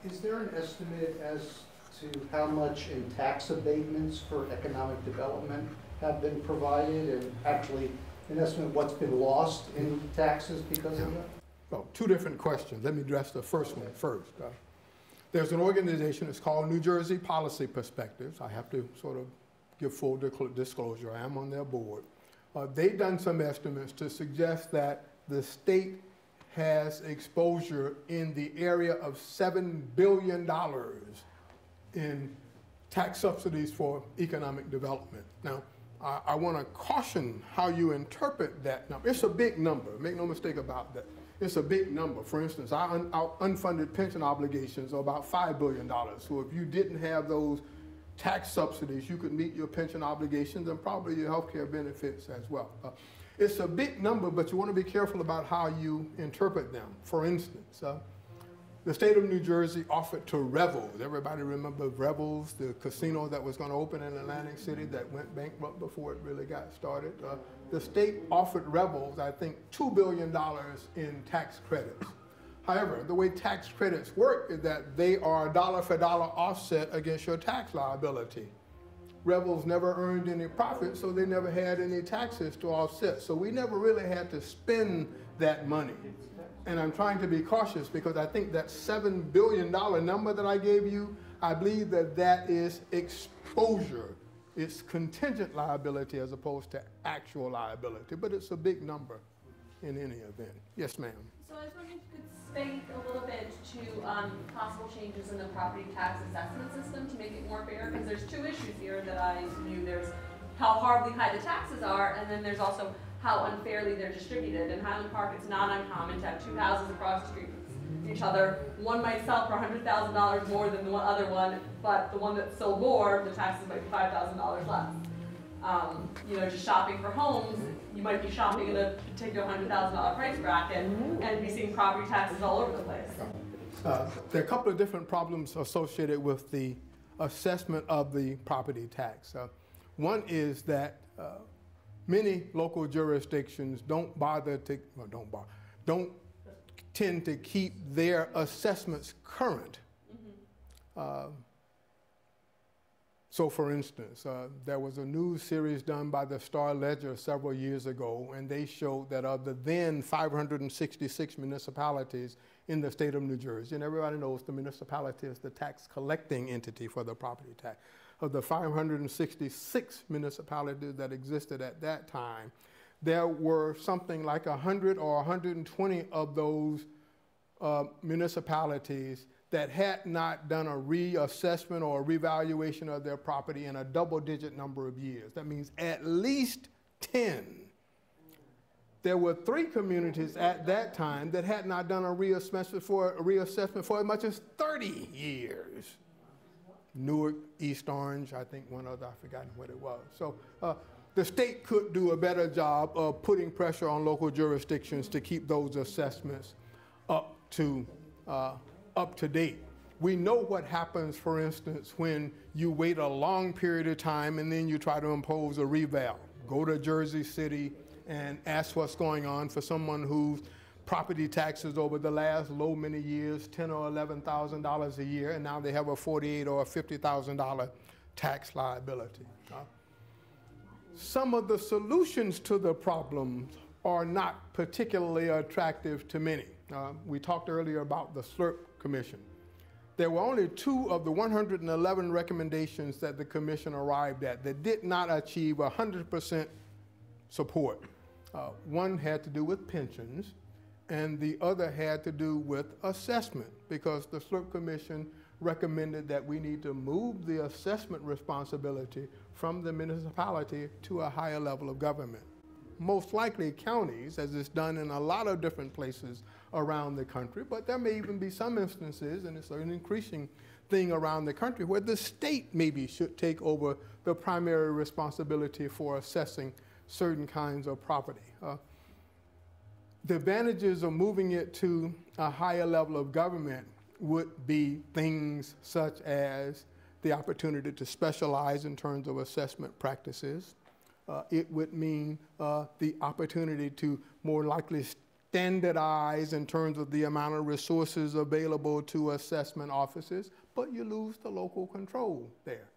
Is there an estimate as to how much in tax abatements for economic development have been provided, and actually an estimate of what's been lost in taxes because of that? Well, two different questions. Let me address the first one first. There's an organization, it's called New Jersey Policy Perspectives. I have to sort of give full disclosure. I am on their board. They've done some estimates to suggest that the state has exposure in the area of $7 billion in tax subsidies for economic development. Now, I want to caution how you interpret that number. It's a big number. Make no mistake about that. It's a big number. For instance, our unfunded pension obligations are about $5 billion. So if you didn't have those tax subsidies, you could meet your pension obligations and probably your health care benefits as well. It's a big number, but you want to be careful about how you interpret them. For instance, the state of New Jersey offered to Revels. Everybody remember Revels, the casino that was going to open in Atlantic City that went bankrupt before it really got started. The state offered Revels, I think, $2 billion in tax credits. However, the way tax credits work is that they are dollar for dollar offset against your tax liability. Revels never earned any profit, so they never had any taxes to offset. So we never really had to spend that money. And I'm trying to be cautious because I think that $7 billion number that I gave you, I believe that that is exposure. It's contingent liability as opposed to actual liability, but it's a big number in any event. Yes, ma'am. So I was wondering if you could speak a little bit to possible changes in the property tax assessment system to make it more fair, because there's two issues here that I view. There's how horribly high the taxes are, and then there's also how unfairly they're distributed. In Highland Park, it's not uncommon to have two houses across the street from each other. One might sell for $100,000 more than the other one, but the one that sold more, the taxes might be $5,000 less. You know, just shopping for homes, you might be shopping in a particular $100,000 price bracket and be seeing property taxes all over the place. There are a couple of different problems associated with the assessment of the property tax. One is that many local jurisdictions don't tend to keep their assessments current. So for instance, there was a news series done by the Star Ledger several years ago, and they showed that of the then 566 municipalities in the state of New Jersey, and everybody knows the municipality is the tax collecting entity for the property tax, of the 566 municipalities that existed at that time, there were something like 100 or 120 of those municipalities that had not done a reassessment or a revaluation of their property in a double-digit number of years. That means at least 10. There were 3 communities at that time that had not done a reassessment for as much as 30 years. Newark, East Orange, I think one other, I've forgotten what it was. So the state could do a better job of putting pressure on local jurisdictions to keep those assessments up to date. We know what happens, for instance, when you wait a long period of time and then you try to impose a reval. Go to Jersey City and ask what's going on for someone whose property taxes over the last many years, $10,000 or $11,000 a year, and now they have a $48,000 or $50,000 tax liability. Some of the solutions to the problems are not particularly attractive to many. We talked earlier about the SLRP Commission. There were only 2 of the 111 recommendations that the commission arrived at that did not achieve 100% support. One had to do with pensions, and the other had to do with assessment, because the SLRP Commission recommended that we need to move the assessment responsibility from the municipality to a higher level of government. Most likely counties, as it's done in a lot of different places around the country, but there may even be some instances, and it's an increasing thing around the country, where the state maybe should take over the primary responsibility for assessing certain kinds of property. The advantages of moving it to a higher level of government would be things such as the opportunity to specialize in terms of assessment practices. It would mean the opportunity to more likely standardize in terms of the amount of resources available to assessment offices, but you lose the local control there.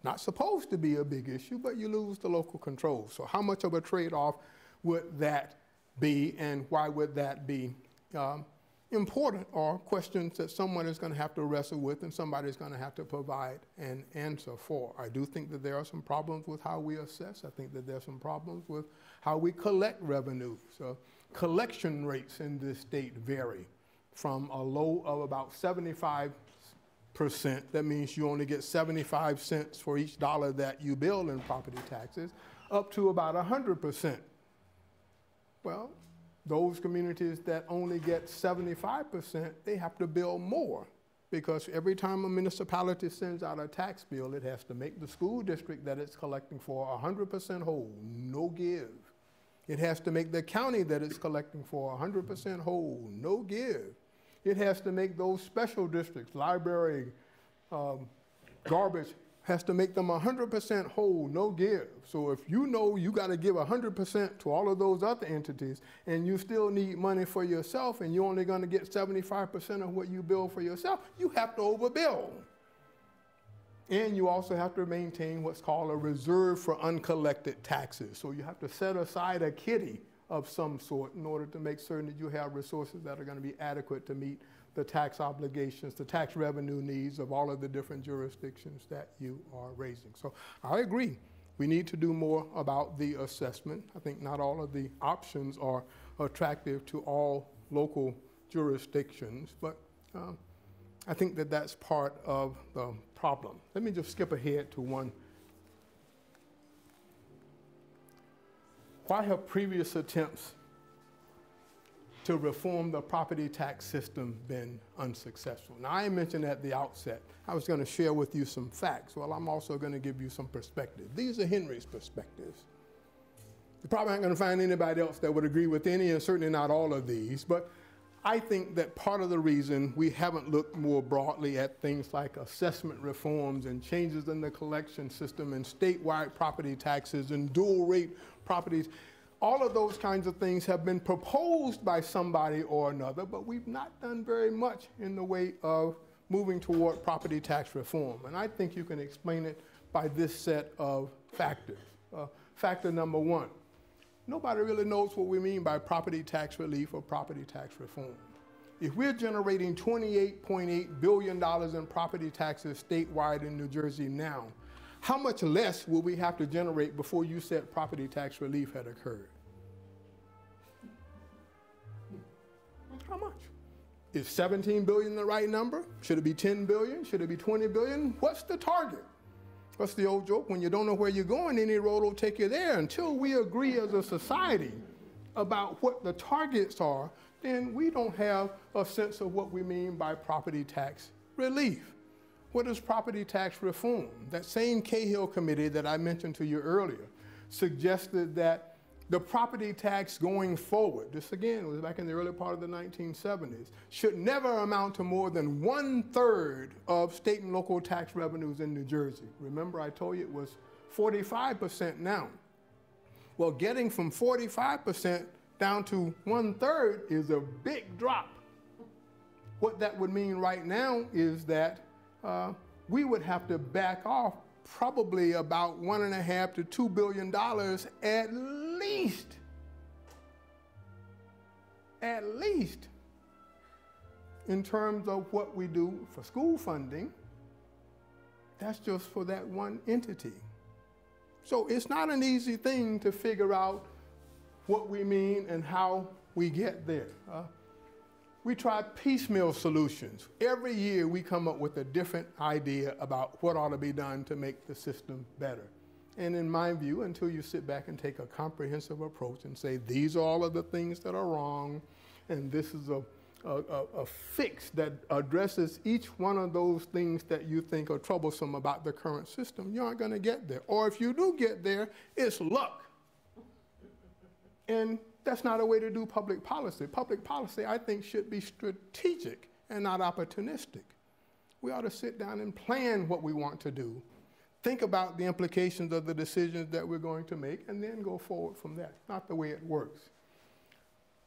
Not supposed to be a big issue, but you lose the local control. So how much of a trade-off would that be, and why would that be important, are questions that someone is going to have to wrestle with and somebody's going to have to provide an answer for. I do think that there are some problems with how we assess. I think that there are some problems with how we collect revenues. Collection rates in this state vary from a low of about 75%. That means you only get 75 cents for each dollar that you bill in property taxes, up to about 100%. Well, those communities that only get 75%, they have to bill more because every time a municipality sends out a tax bill, it has to make the school district that it's collecting for 100% whole, no give. It has to make the county that it's collecting for 100% whole, no give. It has to make those special districts, library, garbage, has to make them 100% whole, no give. So if you know you got to give 100% to all of those other entities, and you still need money for yourself, and you're only going to get 75% of what you bill for yourself, you have to overbill. And you also have to maintain what's called a reserve for uncollected taxes. So you have to set aside a kitty of some sort in order to make certain that you have resources that are going to be adequate to meet the tax obligations, the tax revenue needs of all of the different jurisdictions that you are raising. So I agree. We need to do more about the assessment. I think not all of the options are attractive to all local jurisdictions, but I think that that's part of the problem. Let me just skip ahead to one. Why have previous attempts to reform the property tax system been unsuccessful? Now, I mentioned at the outset, I was going to share with you some facts. Well, I'm also going to give you some perspective. These are Henry's perspectives. You probably aren't going to find anybody else that would agree with any, and certainly not all of these, but I think that part of the reason we haven't looked more broadly at things like assessment reforms and changes in the collection system and statewide property taxes and dual rate properties, all of those kinds of things have been proposed by somebody or another, but we've not done very much in the way of moving toward property tax reform. And I think you can explain it by this set of factors. Factor number one, nobody really knows what we mean by property tax relief or property tax reform. If we're generating $28.8 billion in property taxes statewide in New Jersey now, how much less will we have to generate before you said property tax relief had occurred? How much? Is 17 billion the right number? Should it be 10 billion? Should it be 20 billion? What's the target? What's the old joke? When you don't know where you're going, any road will take you there. Until we agree as a society about what the targets are, then we don't have a sense of what we mean by property tax relief. What is property tax reform? That same Cahill committee that I mentioned to you earlier suggested that the property tax going forward, this again was back in the early part of the 1970s, should never amount to more than 1/3 of state and local tax revenues in New Jersey. Remember, I told you it was 45% now. Well, getting from 45% down to 1/3 is a big drop. What that would mean right now is that we would have to back off probably about $1.5 to $2 billion at least in terms of what we do for school funding. That's just for that one entity. So it's not an easy thing to figure out what we mean and how we get there. We try piecemeal solutions. Every year we come up with a different idea about what ought to be done to make the system better. And in my view, until you sit back and take a comprehensive approach and say, these are all of the things that are wrong, and this is a fix that addresses each one of those things that you think are troublesome about the current system, you aren't going to get there. Or if you do get there, it's luck. And that's not a way to do public policy. Public policy, I think, should be strategic and not opportunistic. We ought to sit down and plan what we want to do, think about the implications of the decisions that we're going to make, and then go forward from that. Not the way it works.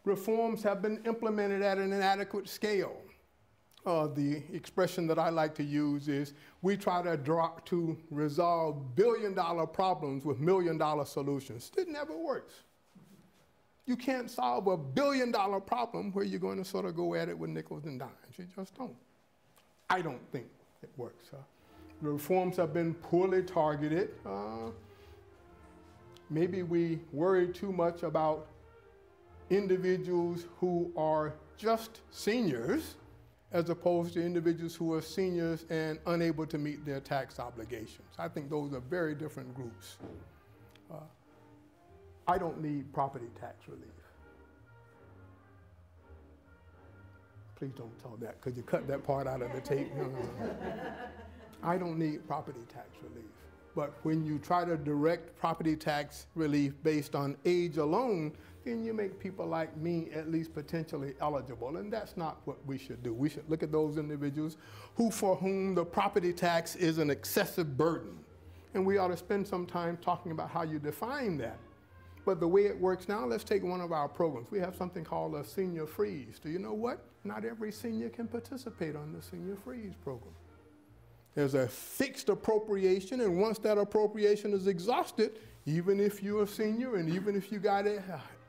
Reforms have been implemented at an inadequate scale. The expression that I like to use is we try to resolve billion-dollar problems with million-dollar solutions. It never works. You can't solve a billion-dollar problem where you're going to sort of go at it with nickels and dimes. You just don't. I don't think it works. The reforms have been poorly targeted. Maybe we worry too much about individuals who are just seniors as opposed to individuals who are seniors and unable to meet their tax obligations. I think those are very different groups. I don't need property tax relief. Please don't tell that, because you cut that part out of the tape. No, no, no. I don't need property tax relief. But when you try to direct property tax relief based on age alone, then you make people like me at least potentially eligible. And that's not what we should do. We should look at those individuals for whom the property tax is an excessive burden. And we ought to spend some time talking about how you define that. But the way it works now, let's take one of our programs. We have something called a senior freeze. Do you know what? Not every senior can participate on the senior freeze program. There's a fixed appropriation, and once that appropriation is exhausted, even if you're a senior and even if you got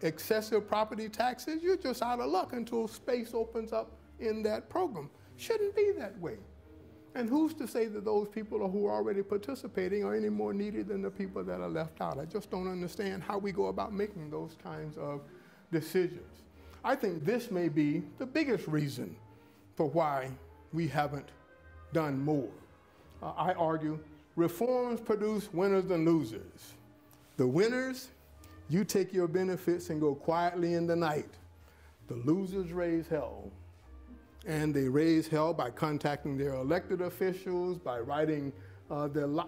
excessive property taxes, you're just out of luck until space opens up in that program. Shouldn't be that way. And who's to say that those people who are already participating are any more needed than the people that are left out? I just don't understand how we go about making those kinds of decisions. I think this may be the biggest reason for why we haven't done more. I argue reforms produce winners and losers. The winners, you take your benefits and go quietly in the night. The losers raise hell. And they raise hell by contacting their elected officials, by writing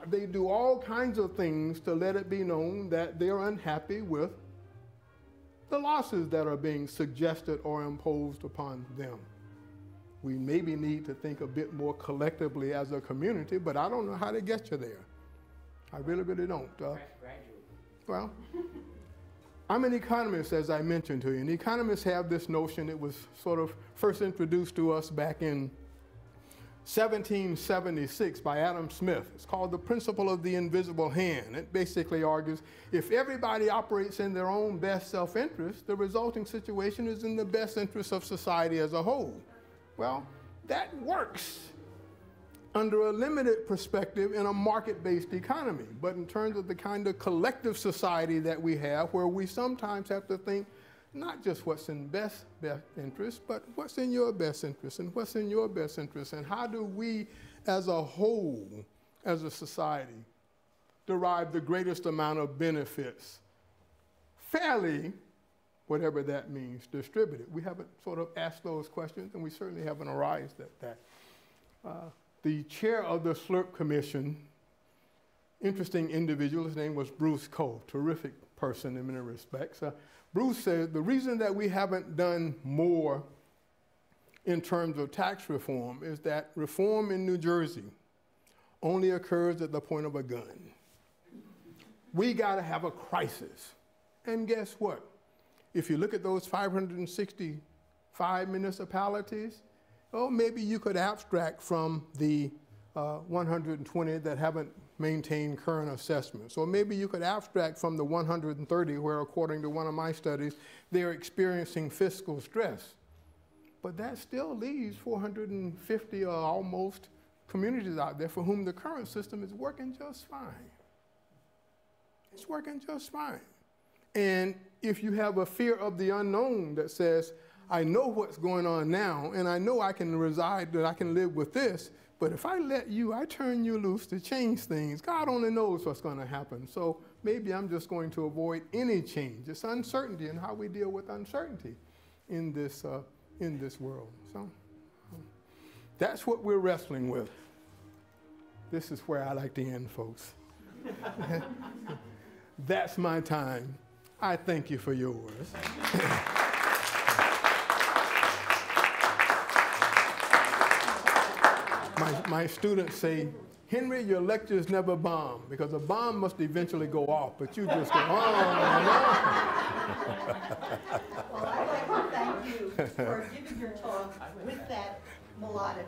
they do all kinds of things to let it be known that they're unhappy with the losses that are being suggested or imposed upon them. We maybe need to think a bit more collectively as a community, but I don't know how to get you there. I really, really don't. Well, I'm an economist, as I mentioned to you, and economists have this notion. It was sort of first introduced to us back in 1776 by Adam Smith. It's called the principle of the invisible hand. It basically argues if everybody operates in their own best self-interest, the resulting situation is in the best interest of society as a whole. Well, that works under a limited perspective in a market-based economy. But in terms of the kind of collective society that we have, where we sometimes have to think not just what's in best interest, but what's in your best interest and what's in your best interest, and how do we as a whole, as a society, derive the greatest amount of benefits fairly, whatever that means, distributed. We haven't sort of asked those questions, and we certainly haven't arrived at that. The chair of the Slurp Commission, interesting individual, his name was Bruce Cole, terrific person in many respects. Bruce said the reason that we haven't done more in terms of tax reform is that reform in New Jersey only occurs at the point of a gun. We got to have a crisis. And guess what? If you look at those 565 municipalities, oh, maybe you could abstract from the 120 that haven't maintained current assessments. Or maybe you could abstract from the 130 where, according to one of my studies, they're experiencing fiscal stress. But that still leaves 450 or almost communities out there for whom the current system is working just fine. It's working just fine. And if you have a fear of the unknown that says, I know what's going on now, and I know I can reside, that I can live with this, but if I turn you loose to change things, God only knows what's going to happen. So maybe I'm just going to avoid any change. It's uncertainty and how we deal with uncertainty in this world. So that's what we're wrestling with. This is where I like to end, folks. That's my time. I thank you for yours. My students say, Henry, your lectures never bomb, because a bomb must eventually go off, but you just go on and on. Well, I'd like to thank you for giving your talk with that melodic.